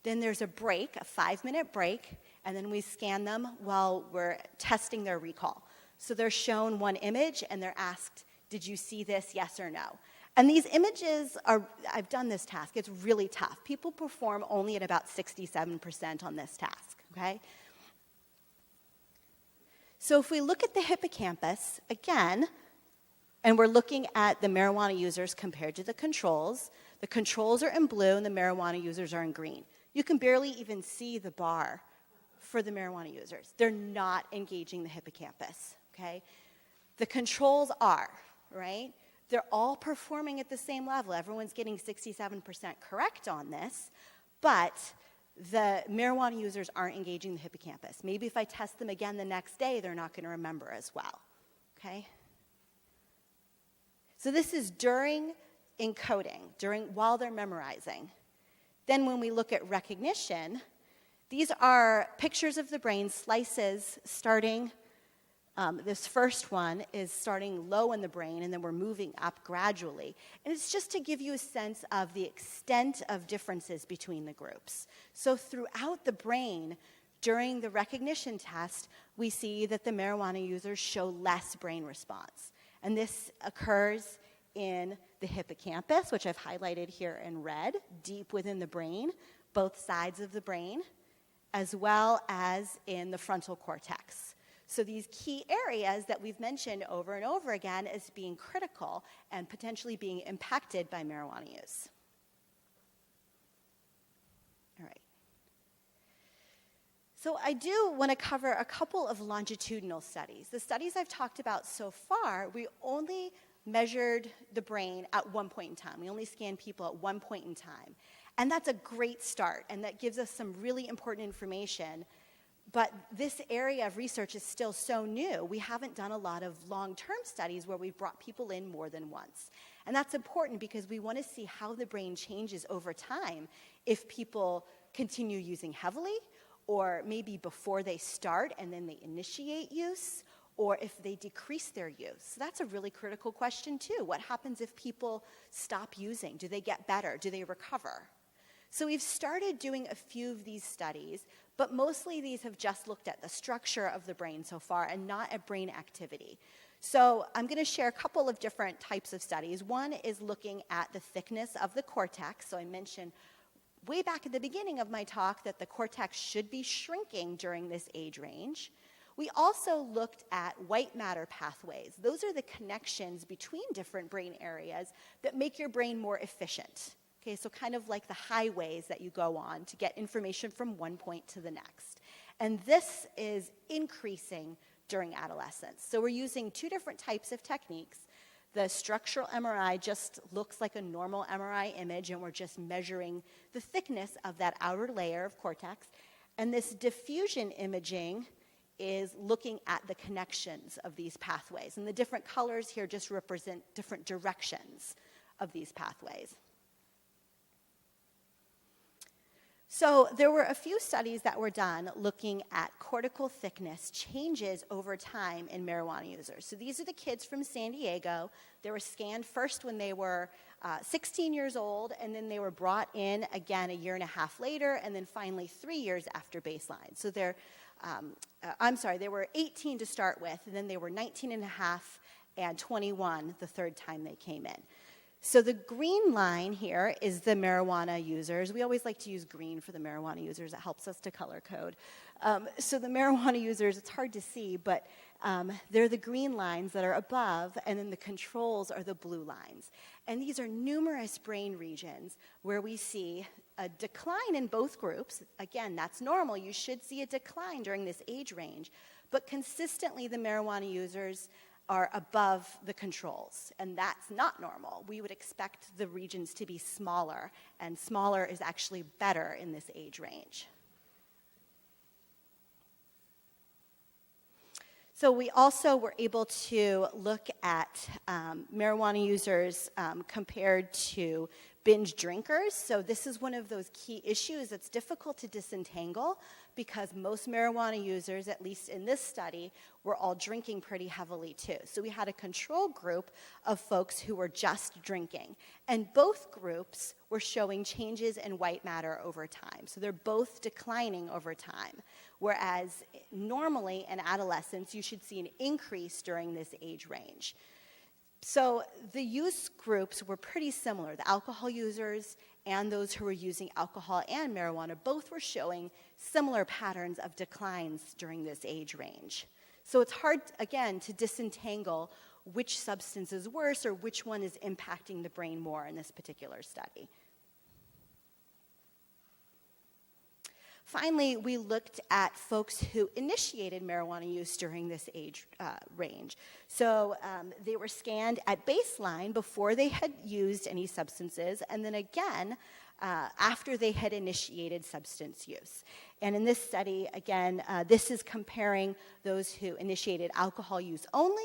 Then there's a break, a 5-minute break, and then we scan them while we're testing their recall. So they're shown one image, and they're asked, did you see this, yes or no? And these images are, I've done this task, it's really tough. People perform only at about 67% on this task, okay? So if we look at the hippocampus, again, and we're looking at the marijuana users compared to the controls are in blue and the marijuana users are in green. You can barely even see the bar for the marijuana users. They're not engaging the hippocampus, okay? The controls are, right? They're all performing at the same level. Everyone's getting 67% correct on this, but the marijuana users aren't engaging the hippocampus. Maybe if I test them again the next day, they're not going to remember as well, okay? So this is during encoding, while they're memorizing. Then when we look at recognition, these are pictures of the brain, slices starting, this first one is starting low in the brain, and then we're moving up gradually. And it's just to give you a sense of the extent of differences between the groups. So throughout the brain, during the recognition test, we see that the marijuana users show less brain response. And this occurs in the hippocampus, which I've highlighted here in red, deep within the brain, both sides of the brain, as well as in the frontal cortex. So these key areas that we've mentioned over and over again as being critical and potentially being impacted by marijuana use. All right. So I do want to cover a couple of longitudinal studies. The studies I've talked about so far, we only measured the brain at one point in time. We only scanned people at one point in time. And that's a great start, and that gives us some really important information. But this area of research is still so new. We haven't done a lot of long-term studies where we've brought people in more than once. And that's important because we want to see how the brain changes over time if people continue using heavily, or maybe before they start and then they initiate use, or if they decrease their use. So that's a really critical question too. What happens if people stop using? Do they get better? Do they recover? So we've started doing a few of these studies, but mostly these have just looked at the structure of the brain so far and not at brain activity. So I'm going to share a couple of different types of studies. One is looking at the thickness of the cortex. So I mentioned way back at the beginning of my talk that the cortex should be shrinking during this age range. We also looked at white matter pathways. Those are the connections between different brain areas that make your brain more efficient. Okay, so kind of like the highways that you go on to get information from one point to the next. And this is increasing during adolescence. So we're using 2 different types of techniques. The structural MRI just looks like a normal MRI image, and we're just measuring the thickness of that outer layer of cortex. And this diffusion imaging is looking at the connections of these pathways. And the different colors here just represent different directions of these pathways. So there were a few studies that were done looking at cortical thickness changes over time in marijuana users. So these are the kids from San Diego. They were scanned first when they were 16 years old, and then they were brought in again a year and a half later, and then finally 3 years after baseline. So they were 18 to start with, and then they were 19 and a half and 21 the third time they came in. So the green line here is the marijuana users. We always like to use green for the marijuana users. It helps us to color code. So the marijuana users, it's hard to see, but they're the green lines that are above, and then the controls are the blue lines. And these are numerous brain regions where we see a decline in both groups. Again, that's normal. You should see a decline during this age range. But consistently, the marijuana users are above the controls, and that's not normal. We would expect the regions to be smaller, and smaller is actually better in this age range. So we also were able to look at marijuana users compared to binge drinkers. So this is one of those key issues that's difficult to disentangle because most marijuana users, at least in this study, were all drinking pretty heavily too. So we had a control group of folks who were just drinking. And both groups were showing changes in white matter over time. So they're both declining over time. Whereas normally in adolescence, you should see an increase during this age range. So the use groups were pretty similar. The alcohol users and those who were using alcohol and marijuana both were showing similar patterns of declines during this age range. So it's hard, again, to disentangle which substance is worse or which one is impacting the brain more in this particular study. Finally, we looked at folks who initiated marijuana use during this age range. So they were scanned at baseline before they had used any substances, and then again after they had initiated substance use. And in this study, again, this is comparing those who initiated alcohol use only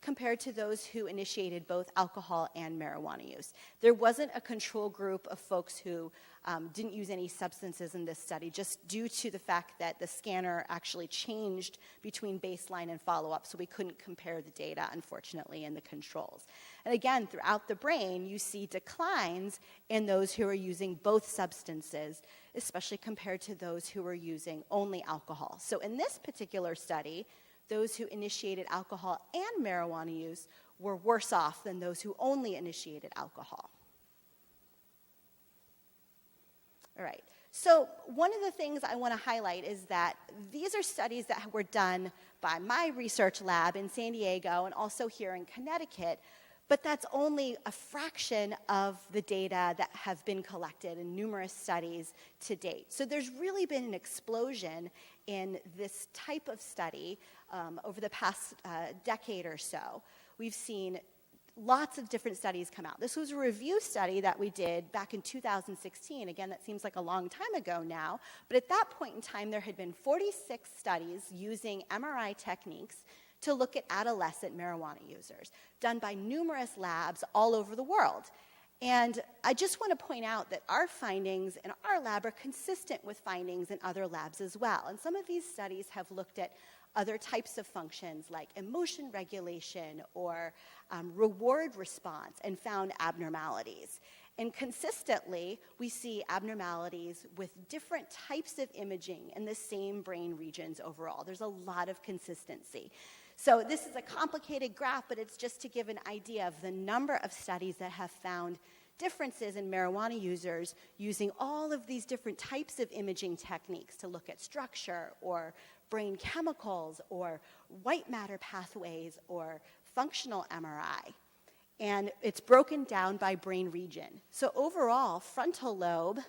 compared to those who initiated both alcohol and marijuana use. There wasn't a control group of folks who didn't use any substances in this study, just due to the fact that the scanner actually changed between baseline and follow-up, so we couldn't compare the data, unfortunately, in the controls. And again, throughout the brain, you see declines in those who are using both substances, especially compared to those who were using only alcohol. So in this particular study, those who initiated alcohol and marijuana use were worse off than those who only initiated alcohol. All right, so one of the things I want to highlight is that these are studies that were done by my research lab in San Diego and also here in Connecticut, but that's only a fraction of the data that have been collected in numerous studies to date. So there's really been an explosion in this type of study over the past decade or so. We've seen lots of different studies come out. This was a review study that we did back in 2016. Again, that seems like a long time ago now, but at that point in time, there had been 46 studies using MRI techniques to look at adolescent marijuana users, done by numerous labs all over the world. And I just want to point out that our findings in our lab are consistent with findings in other labs as well. And some of these studies have looked at other types of functions like emotion regulation or reward response and found abnormalities. And consistently, we see abnormalities with different types of imaging in the same brain regions overall. There's a lot of consistency. So this is a complicated graph, but it's just to give an idea of the number of studies that have found differences in marijuana users using all of these different types of imaging techniques to look at structure or brain chemicals or white matter pathways or functional MRI. And it's broken down by brain region. So overall, frontal lobe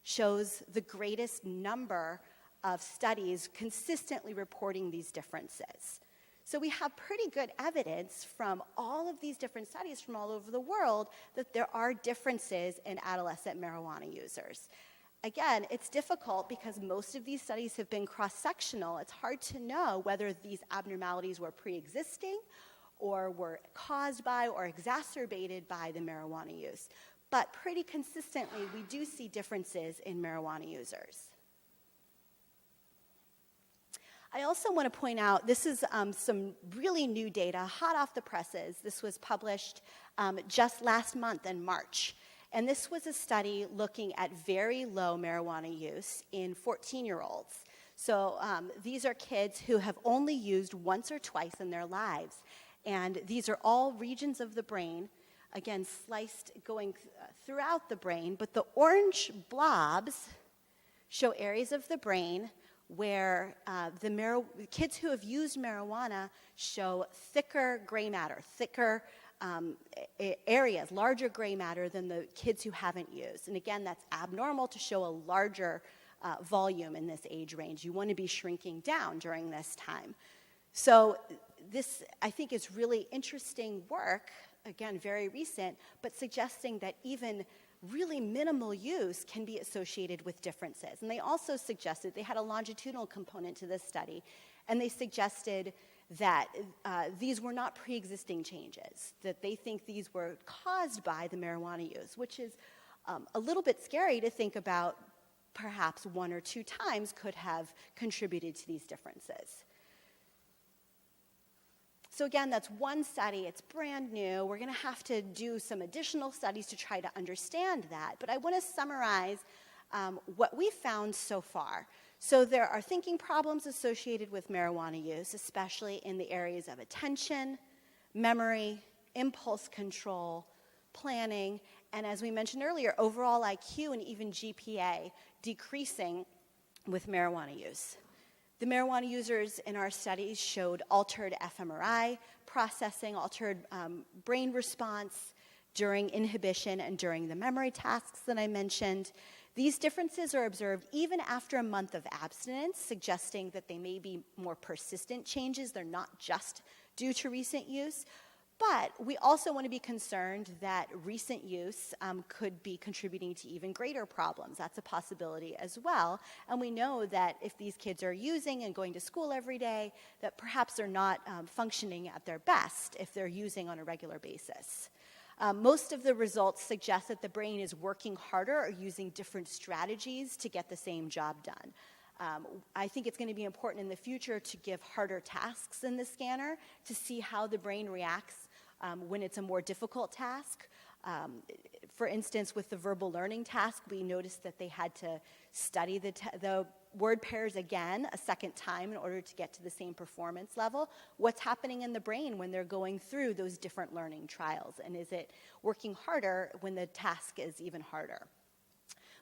shows the greatest number of studies consistently reporting these differences. So we have pretty good evidence from all of these different studies from all over the world that there are differences in adolescent marijuana users. Again, it's difficult because most of these studies have been cross-sectional. It's hard to know whether these abnormalities were pre-existing or were caused by or exacerbated by the marijuana use. But pretty consistently, we do see differences in marijuana users. I also want to point out, this is some really new data, hot off the presses. This was published just last month in March. And this was a study looking at very low marijuana use in 14-year-olds. So these are kids who have only used once or twice in their lives. And these are all regions of the brain, again, sliced going throughout the brain. But the orange blobs show areas of the brain where kids who have used marijuana show thicker gray matter, thicker areas, larger gray matter than the kids who haven't used. And again, that's abnormal to show a larger volume in this age range. You want to be shrinking down during this time. So this, I think, is really interesting work, again, very recent, but suggesting that even really minimal use can be associated with differences. And they also suggested, they had a longitudinal component to this study, and they suggested that these were not pre-existing changes, that they think these were caused by the marijuana use, which is a little bit scary to think about. Perhaps 1 or 2 times could have contributed to these differences. So again, that's one study. It's brand new. We're going to have to do some additional studies to try to understand that. But I want to summarize what we found so far. So there are thinking problems associated with marijuana use, especially in the areas of attention, memory, impulse control, planning, and as we mentioned earlier, overall IQ and even GPA decreasing with marijuana use. The marijuana users in our studies showed altered fMRI processing, altered brain response during inhibition and during the memory tasks that I mentioned. These differences are observed even after a month of abstinence, suggesting that they may be more persistent changes. They're not just due to recent use. But we also want to be concerned that recent use could be contributing to even greater problems. That's a possibility as well. And we know that if these kids are using and going to school every day, that perhaps they're not functioning at their best if they're using on a regular basis. Most of the results suggest that the brain is working harder or using different strategies to get the same job done. I think it's going to be important in the future to give harder tasks in the scanner to see how the brain reacts when it's a more difficult task. For instance, with the verbal learning task, we noticed that they had to study the word pairs again a second time in order to get to the same performance level. What's happening in the brain when they're going through those different learning trials? And is it working harder when the task is even harder?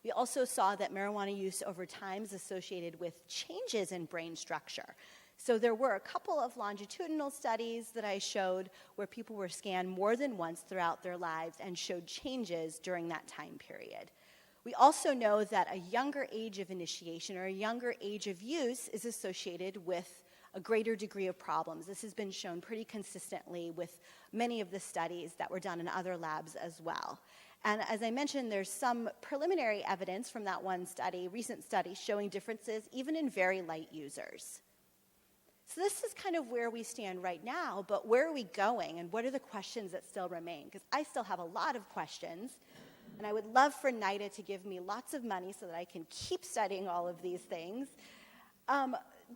We also saw that marijuana use over time is associated with changes in brain structure. So there were a couple of longitudinal studies that I showed where people were scanned more than once throughout their lives and showed changes during that time period. We also know that a younger age of initiation or a younger age of use is associated with a greater degree of problems. This has been shown pretty consistently with many of the studies that were done in other labs as well. And as I mentioned, there's some preliminary evidence from that one study, recent study, showing differences even in very light users. So this is kind of where we stand right now, but where are we going and what are the questions that still remain? Because I still have a lot of questions, and I would love for NIDA to give me lots of money so that I can keep studying all of these things.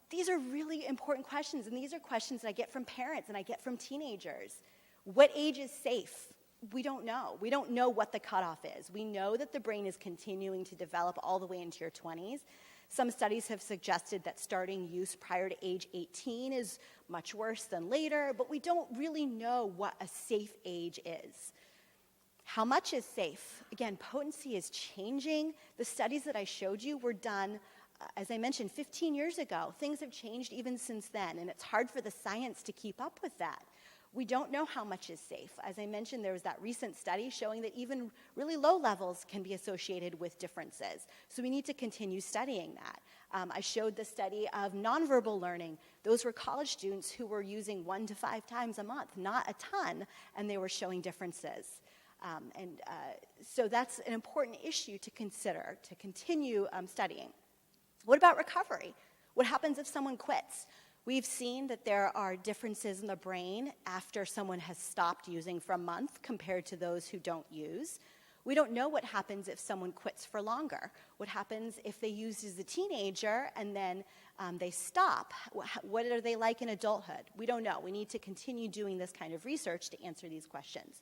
These are really important questions, and these are questions that I get from parents and I get from teenagers. What age is safe? We don't know. We don't know what the cutoff is. We know that the brain is continuing to develop all the way into your 20s. Some studies have suggested that starting use prior to age 18 is much worse than later, but we don't really know what a safe age is. How much is safe? Again, potency is changing. The studies that I showed you were done, as I mentioned, 15 years ago. Things have changed even since then, and it's hard for the science to keep up with that. We don't know how much is safe. As I mentioned, there was that recent study showing that even really low levels can be associated with differences. So we need to continue studying that. I showed the study of nonverbal learning. Those were college students who were using 1 to 5 times a month, not a ton, and they were showing differences. So that's an important issue to consider, to continue studying. What about recovery? What happens if someone quits? We've seen that there are differences in the brain after someone has stopped using for a month compared to those who don't use. We don't know what happens if someone quits for longer. What happens if they use as a teenager and then they stop? What are they like in adulthood? We don't know. We need to continue doing this kind of research to answer these questions.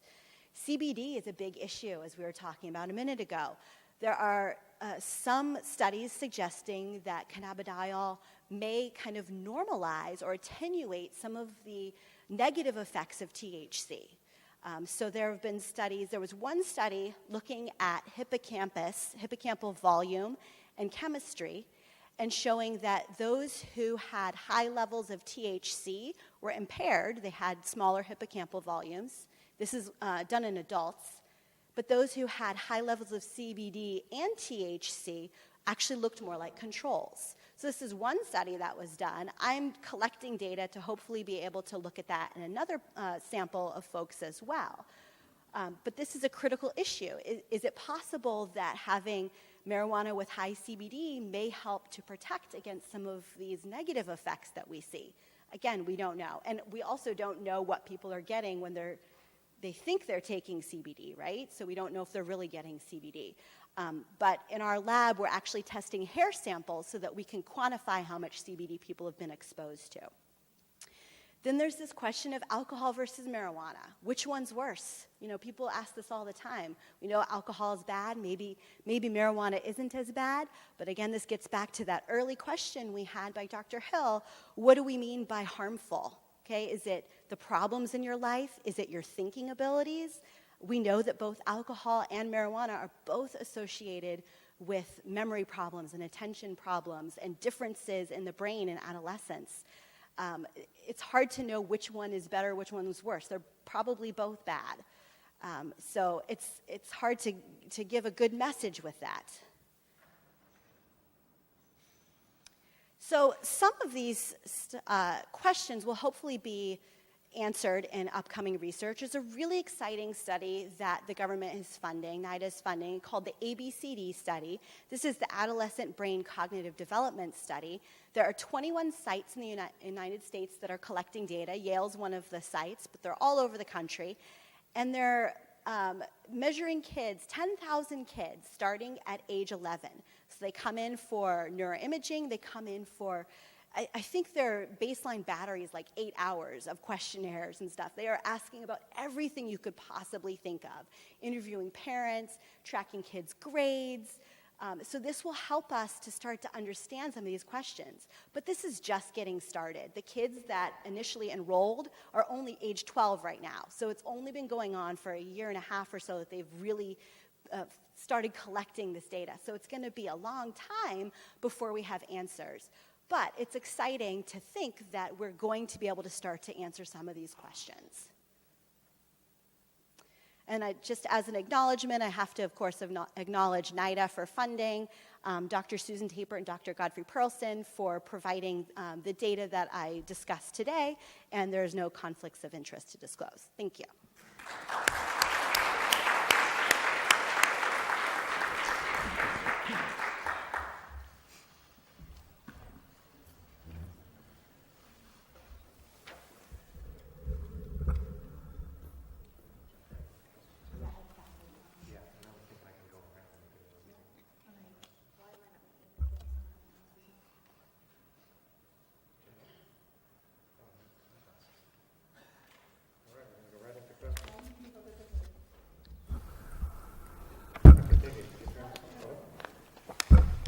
CBD is a big issue, as we were talking about a minute ago. There are some studies suggesting that cannabidiol may kind of normalize or attenuate some of the negative effects of THC. So there have been studies. There was one study looking at hippocampal volume and chemistry, and showing that those who had high levels of THC were impaired. They had smaller hippocampal volumes. This is done in adults. But those who had high levels of CBD and THC actually looked more like controls. So this is one study that was done. I'm collecting data to hopefully be able to look at that in another sample of folks as well. But this is a critical issue. Is it possible that having marijuana with high CBD may help to protect against some of these negative effects that we see? Again, we don't know. And we also don't know what people are getting when they think they're taking CBD, right? So we don't know if they're really getting CBD. But in our lab, we're actually testing hair samples so that we can quantify how much CBD people have been exposed to. Then there's this question of alcohol versus marijuana. Which one's worse? You know, people ask this all the time. We know alcohol is bad. Maybe marijuana isn't as bad. But again, this gets back to that early question we had by Dr. Hill. What do we mean by harmful? Okay, is it the problems in your life? Is it your thinking abilities? We know that both alcohol and marijuana are both associated with memory problems and attention problems and differences in the brain in adolescence. It's hard to know which one is better, which one is worse. They're probably both bad. So it's hard to give a good message with that. So some of these questions will hopefully be answered in upcoming research. There's a really exciting study that the government is funding, NIDA is funding, called the ABCD study. This is the Adolescent Brain Cognitive Development Study. There are 21 sites in the United States that are collecting data. Yale's one of the sites, but they're all over the country. And they're measuring kids, 10,000 kids, starting at age 11. So they come in for neuroimaging, they come in for I think their baseline battery is like 8 hours of questionnaires and stuff. They are asking about everything you could possibly think of, interviewing parents, tracking kids' grades. So this will help us to start to understand some of these questions. But this is just getting started. The kids that initially enrolled are only age 12 right now. So it's only been going on for a year and a half or so that they've really started collecting this data. So it's going to be a long time before we have answers. But it's exciting to think that we're going to be able to start to answer some of these questions. And just as an acknowledgement, I have to, of course, acknowledge NIDA for funding, Dr. Susan Taper and Dr. Godfrey Perlson for providing the data that I discussed today, and there's no conflicts of interest to disclose. Thank you.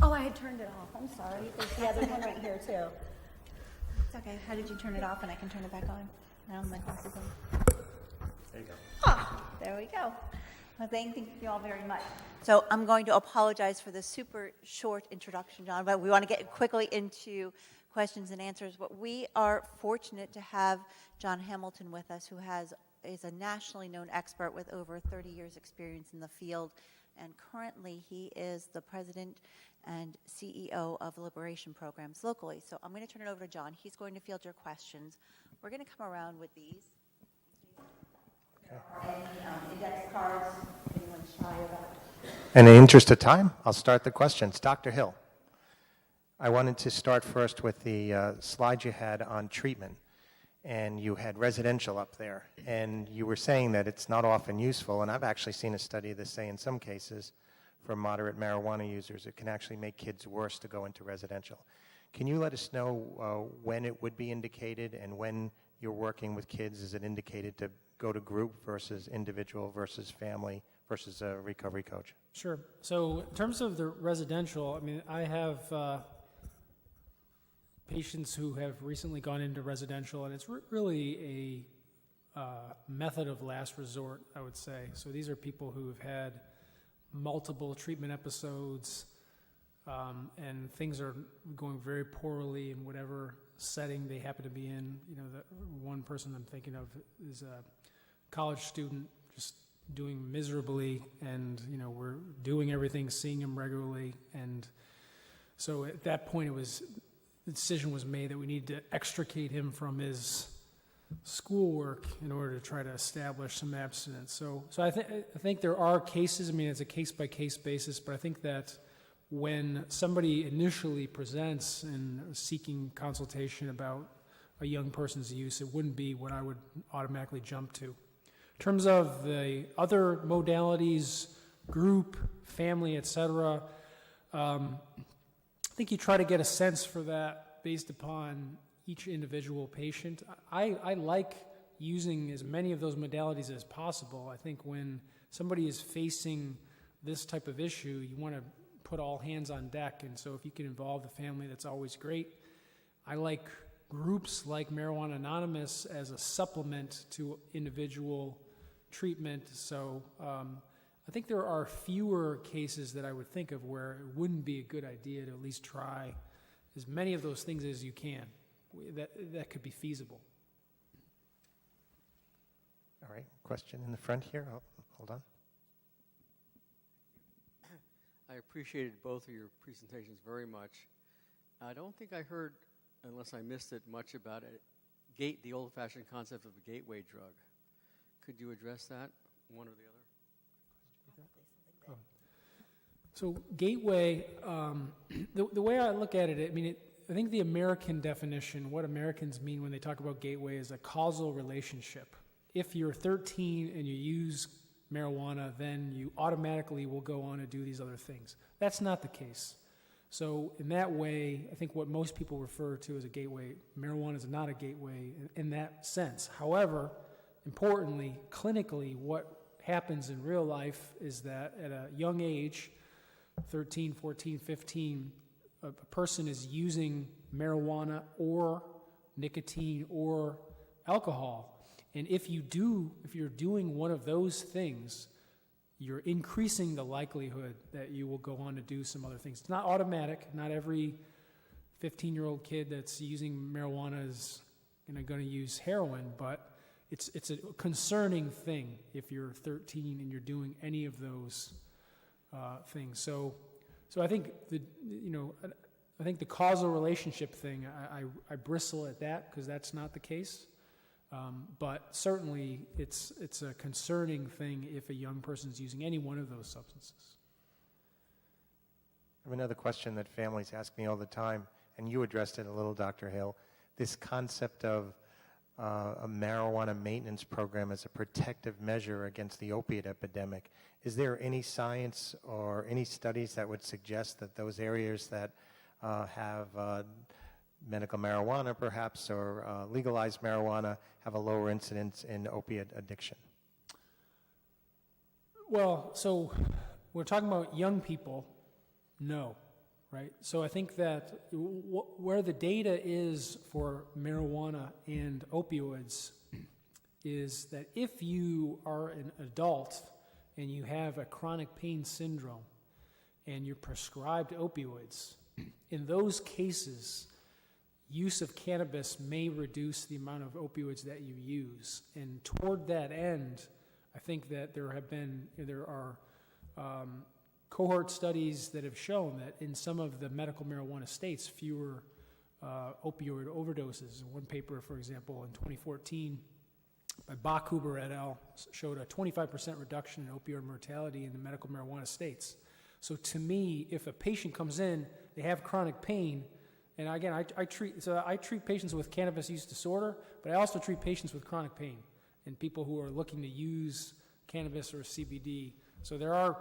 Oh, I had turned it off. I'm sorry. There's one right here, too. It's okay. How did you turn it off? And I can turn it back on. Now my glasses on. There you go. Ah, there we go. Well, thank you all very much. So I'm going to apologize for the super short introduction, John, but we want to get quickly into questions and answers. But we are fortunate to have John Hamilton with us, who is a nationally known expert with over 30 years experience in the field. And currently, he is the president and CEO of Liberation Programs locally. So I'm going to turn it over to John. He's going to field your questions. We're going to come around with these. Okay. Any index cards, anyone's shy about? In the interest of time, I'll start the questions. Dr. Hill, I wanted to start first with the slide you had on treatment. and you had residential up there, and you were saying that it's not often useful, and I've actually seen a study that say in some cases for moderate marijuana users, it can actually make kids worse to go into residential. Can you let us know when it would be indicated, and when you're working with kids, is it indicated to go to group versus individual versus family versus a recovery coach? Sure. So in terms of the residential, I mean, I have patients who have recently gone into residential, and it's really a method of last resort, I would say. So these are people who have had multiple treatment episodes, and things are going very poorly in whatever setting they happen to be in. You know, the one person I'm thinking of is a college student just doing miserably, and, you know, we're doing everything, seeing him regularly, and so at that point the decision was made that we needed to extricate him from his schoolwork in order to try to establish some abstinence. So I think there are cases. I mean, it's a case-by-case basis, but I think that when somebody initially presents and seeking consultation about a young person's use, it wouldn't be what I would automatically jump to. In terms of the other modalities, group, family, etc., I think you try to get a sense for that based upon each individual patient. I like using as many of those modalities as possible. I think when somebody is facing this type of issue, you want to put all hands on deck, and so if you can involve the family, that's always great. I like groups like Marijuana Anonymous as a supplement to individual treatment, so I think there are fewer cases that I would think of where it wouldn't be a good idea to at least try as many of those things as you can that could be feasible. All right, question in the front here. Oh, hold on. I appreciated both of your presentations very much. I don't think I heard, unless I missed it, much about it, the old-fashioned concept of a gateway drug. Could you address that, one or the other? So gateway, the way I look at it, I mean, I think the American definition, what Americans mean when they talk about gateway, is a causal relationship. If you're 13 and you use marijuana, then you automatically will go on to do these other things. That's not the case. So in that way, I think what most people refer to as a gateway, marijuana is not a gateway in that sense. However, importantly, clinically, what happens in real life is that at a young age, 13, 14, 15, a person is using marijuana or nicotine or alcohol. And if you're doing one of those things, you're increasing the likelihood that you will go on to do some other things. It's not automatic. Not every 15-year-old kid that's using marijuana is going to use heroin, but it's a concerning thing if you're 13 and you're doing any of those things. So I think I think the causal relationship thing, I bristle at that because that's not the case. But certainly it's a concerning thing if a young person is using any one of those substances. I have another question that families ask me all the time, and you addressed it a little, Dr. Hale. This concept of a marijuana maintenance program as a protective measure against the opiate epidemic. Is there any science or any studies that would suggest that those areas that have medical marijuana perhaps or legalized marijuana have a lower incidence in opiate addiction? Well, so we're talking about young people, no, right? So I think that where the data is for marijuana and opioids is that if you are an adult and you have a chronic pain syndrome and you're prescribed opioids, in those cases, use of cannabis may reduce the amount of opioids that you use. And toward that end, I think that there are cohort studies that have shown that in some of the medical marijuana states, fewer opioid overdoses. One paper, for example, in 2014 by Bachhuber et al. Showed a 25% reduction in opioid mortality in the medical marijuana states. So to me, if a patient comes in, they have chronic pain, And again, I treat patients with cannabis use disorder, but I also treat patients with chronic pain and people who are looking to use cannabis or CBD. So there are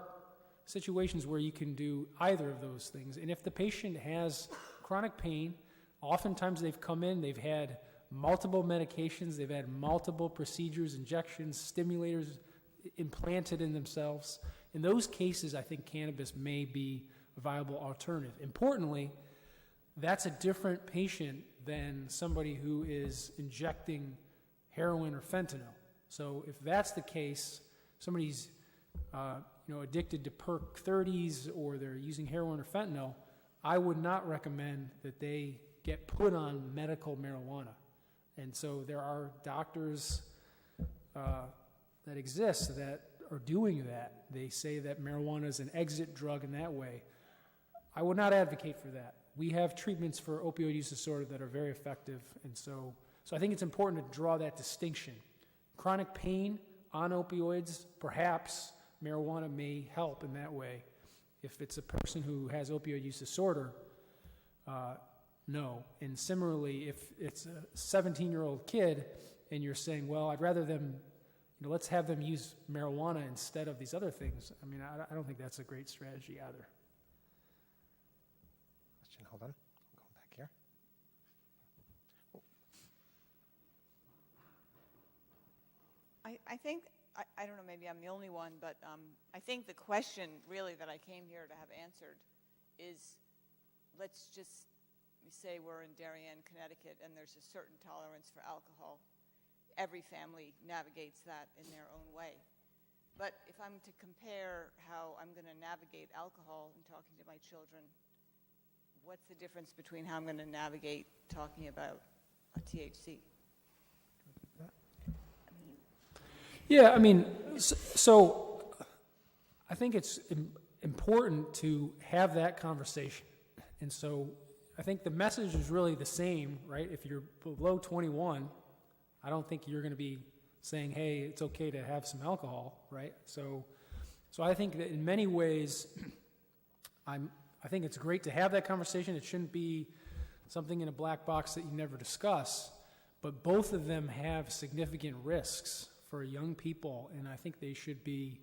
situations where you can do either of those things. And if the patient has chronic pain, oftentimes they've come in, they've had multiple medications, they've had multiple procedures, injections, stimulators implanted in themselves. In those cases, I think cannabis may be a viable alternative. Importantly, that's a different patient than somebody who is injecting heroin or fentanyl. So if that's the case, somebody's addicted to Perk 30s or they're using heroin or fentanyl, I would not recommend that they get put on medical marijuana. And so there are doctors that exist that are doing that. They say that marijuana is an exit drug in that way. I would not advocate for that. We have treatments for opioid use disorder that are very effective, and so I think it's important to draw that distinction. Chronic pain on opioids, perhaps marijuana may help in that way. If it's a person who has opioid use disorder, no. And similarly, if it's a 17-year-old kid and you're saying, well, I'd rather them, let's have them use marijuana instead of these other things, I mean, I don't think that's a great strategy either. Question, hold on. I'm going back here. I think, I don't know, maybe I'm the only one, but I think the question really that I came here to have answered is, let's just say we're in Darien, Connecticut, and there's a certain tolerance for alcohol. Every family navigates that in their own way. But if I'm to compare how I'm going to navigate alcohol and talking to my children, what's the difference between how I'm going to navigate talking about a THC? Yeah, I mean, so I think it's important to have that conversation. And so I think the message is really the same, right? If you're below 21, I don't think you're going to be saying, hey, it's okay to have some alcohol, right? So I think that in many ways, I think it's great to have that conversation. It shouldn't be something in a black box that you never discuss, but both of them have significant risks for young people, and I think they should be,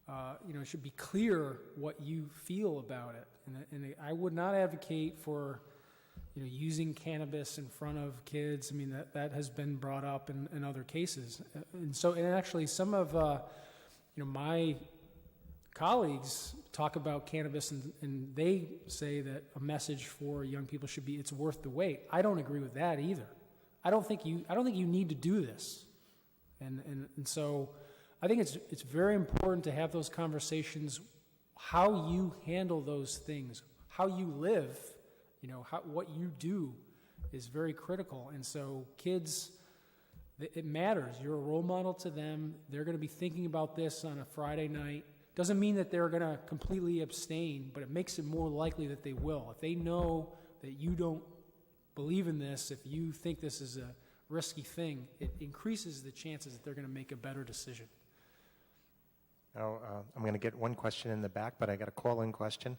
it should be clear what you feel about it. And I would not advocate for, using cannabis in front of kids. I mean, that has been brought up in other cases. And actually some of, my colleagues talk about cannabis and they say that a message for young people should be, it's worth the wait. I don't agree with that either. I don't think you need to do this. And so I think it's very important to have those conversations, how you handle those things, how you live, what you do is very critical. And so kids, it matters. You're a role model to them. They're going to be thinking about this on a Friday night. Doesn't mean that they're going to completely abstain, but it makes it more likely that they will. If they know that you don't believe in this, if you think this is a risky thing, it increases the chances that they're going to make a better decision. Now, I'm going to get one question in the back, but I got a call-in question.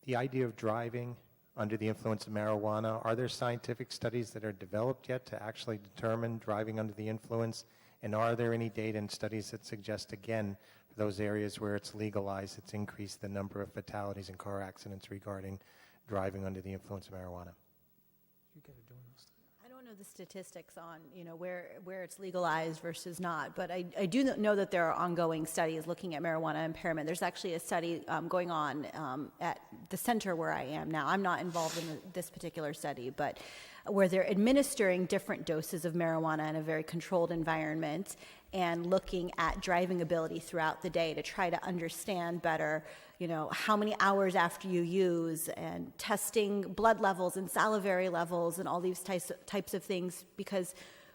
The idea of driving under the influence of marijuana, are there scientific studies that are developed yet to actually determine driving under the influence? And are there any data and studies that suggest, again, for those areas where it's legalized, it's increased the number of fatalities and car accidents regarding driving under the influence of marijuana? I don't know the statistics on, where it's legalized versus not, but I do know that there are ongoing studies looking at marijuana impairment. There's actually a study going on at the center where I am now. I'm not involved in this particular study, but where they're administering different doses of marijuana in a very controlled environment and looking at driving ability throughout the day to try to understand better, how many hours after you use, and testing blood levels and salivary levels and all these types of things, because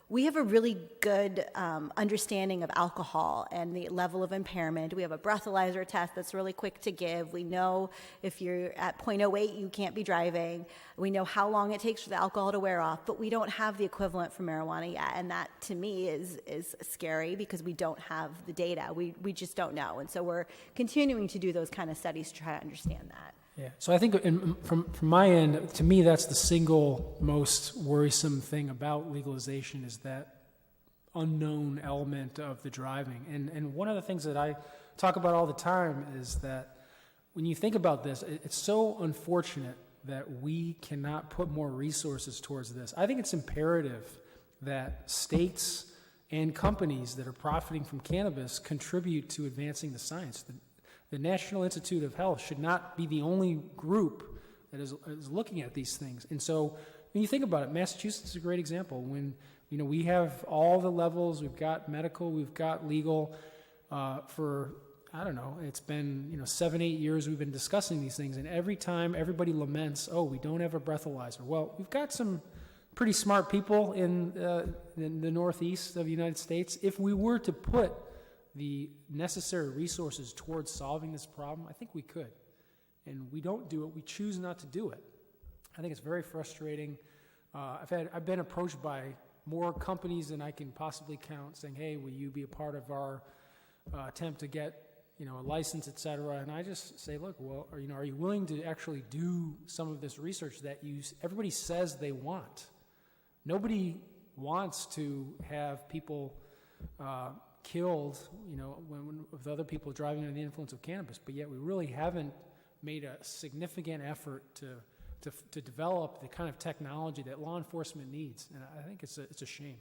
we have a really good understanding of alcohol and the level of impairment. We have a breathalyzer test that's really quick to give. We know if you're at 0.08, you can't be driving. We know how long it takes for the alcohol to wear off, but we don't have the equivalent for marijuana yet. And that, to me, is scary because we don't have the data. We just don't know. And so we're continuing to do those kind of studies to try to understand that. Yeah, so I think from my end, to me, that's the single most worrisome thing about legalization is that unknown element of the driving. And one of the things that I talk about all the time is that when you think about this, it's so unfortunate that we cannot put more resources towards this. I think it's imperative that states and companies that are profiting from cannabis contribute to advancing the science. The National Institute of Health should not be the only group that is looking at these things. And so when you think about it, Massachusetts is a great example. When we have all the levels, we've got medical, we've got legal, for, I don't know, it's been 7, 8 years we've been discussing these things, and every time everybody laments, oh, we don't have a breathalyzer. Well, we've got some pretty smart people in the Northeast of the United States. If we were to put the necessary resources towards solving this problem, I think we could. And we don't do it. We choose not to do it. I think it's very frustrating. I've been approached by more companies than I can possibly count saying, hey, will you be a part of our attempt to get a license, et cetera? And I just say, look, well, are you willing to actually do some of this research that everybody says they want? Nobody wants to have people killed, with other people driving under the influence of cannabis, but yet we really haven't made a significant effort to develop the kind of technology that law enforcement needs, and I think it's a shame.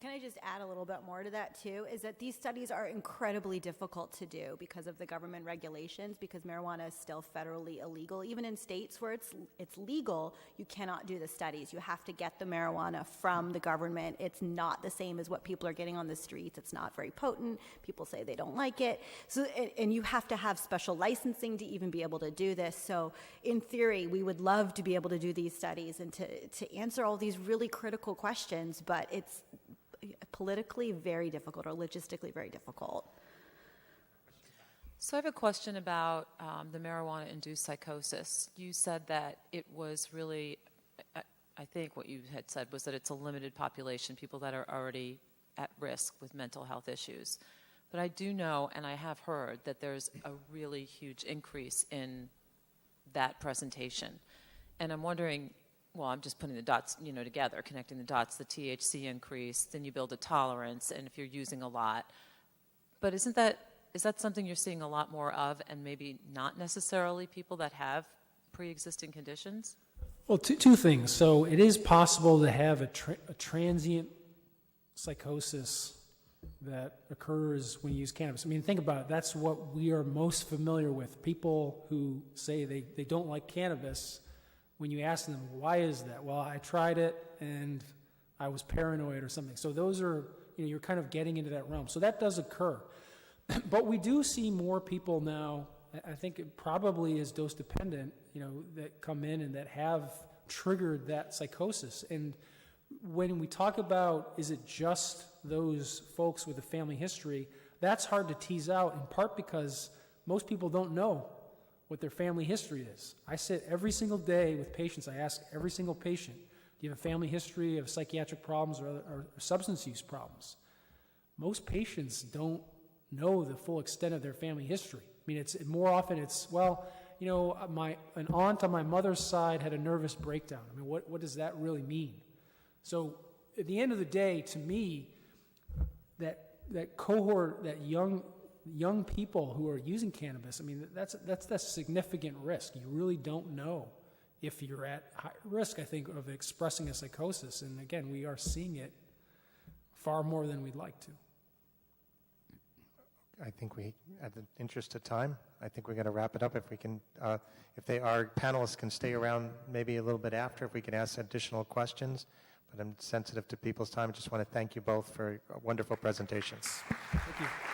Can I just add a little bit more to that too, is that these studies are incredibly difficult to do because of the government regulations, because marijuana is still federally illegal. Even in states where it's legal, you cannot do the studies. You have to get the marijuana from the government. It's not the same as what people are getting on the streets. It's not very potent. People say they don't like it. So, and you have to have special licensing to even be able to do this. So in theory, we would love to be able to do these studies and to answer all these really critical questions, but it's politically very difficult or logistically very difficult. So I have a question about the marijuana-induced psychosis. You said that it was really, I think what you had said was that it's a limited population, people that are already at risk with mental health issues. But I do know, and I have heard, that there's a really huge increase in that presentation. And I'm wondering, well, I'm just putting the dots, together, connecting the dots, the THC increase, then you build a tolerance, and if you're using a lot. But is that something you're seeing a lot more of, and maybe not necessarily people that have pre-existing conditions? Well, two things. So it is possible to have a transient psychosis that occurs when you use cannabis. I mean, think about it. That's what we are most familiar with. People who say they don't like cannabis, when you ask them, why is that? Well, I tried it and I was paranoid or something. So those are, you're kind of getting into that realm. So that does occur. But we do see more people now, I think it probably is dose dependent, that come in and that have triggered that psychosis. And when we talk about, is it just those folks with a family history, that's hard to tease out, in part because most people don't know what their family history is. I sit every single day with patients. I ask every single patient, do you have a family history of psychiatric problems or substance use problems? Most patients don't know the full extent of their family history. I mean, more often it's, well, an aunt on my mother's side had a nervous breakdown. I mean, what does that really mean? So at the end of the day, to me, that cohort, that young people who are using cannabis, I mean, that's a significant risk. You really don't know if you're at high risk, I think, of expressing a psychosis. And again, we are seeing it far more than we'd like to. I think at the interest of time, I think we're going to wrap it up. If we can, our panelists can stay around maybe a little bit after, if we can ask additional questions. But I'm sensitive to people's time. I just want to thank you both for wonderful presentations. Thank you.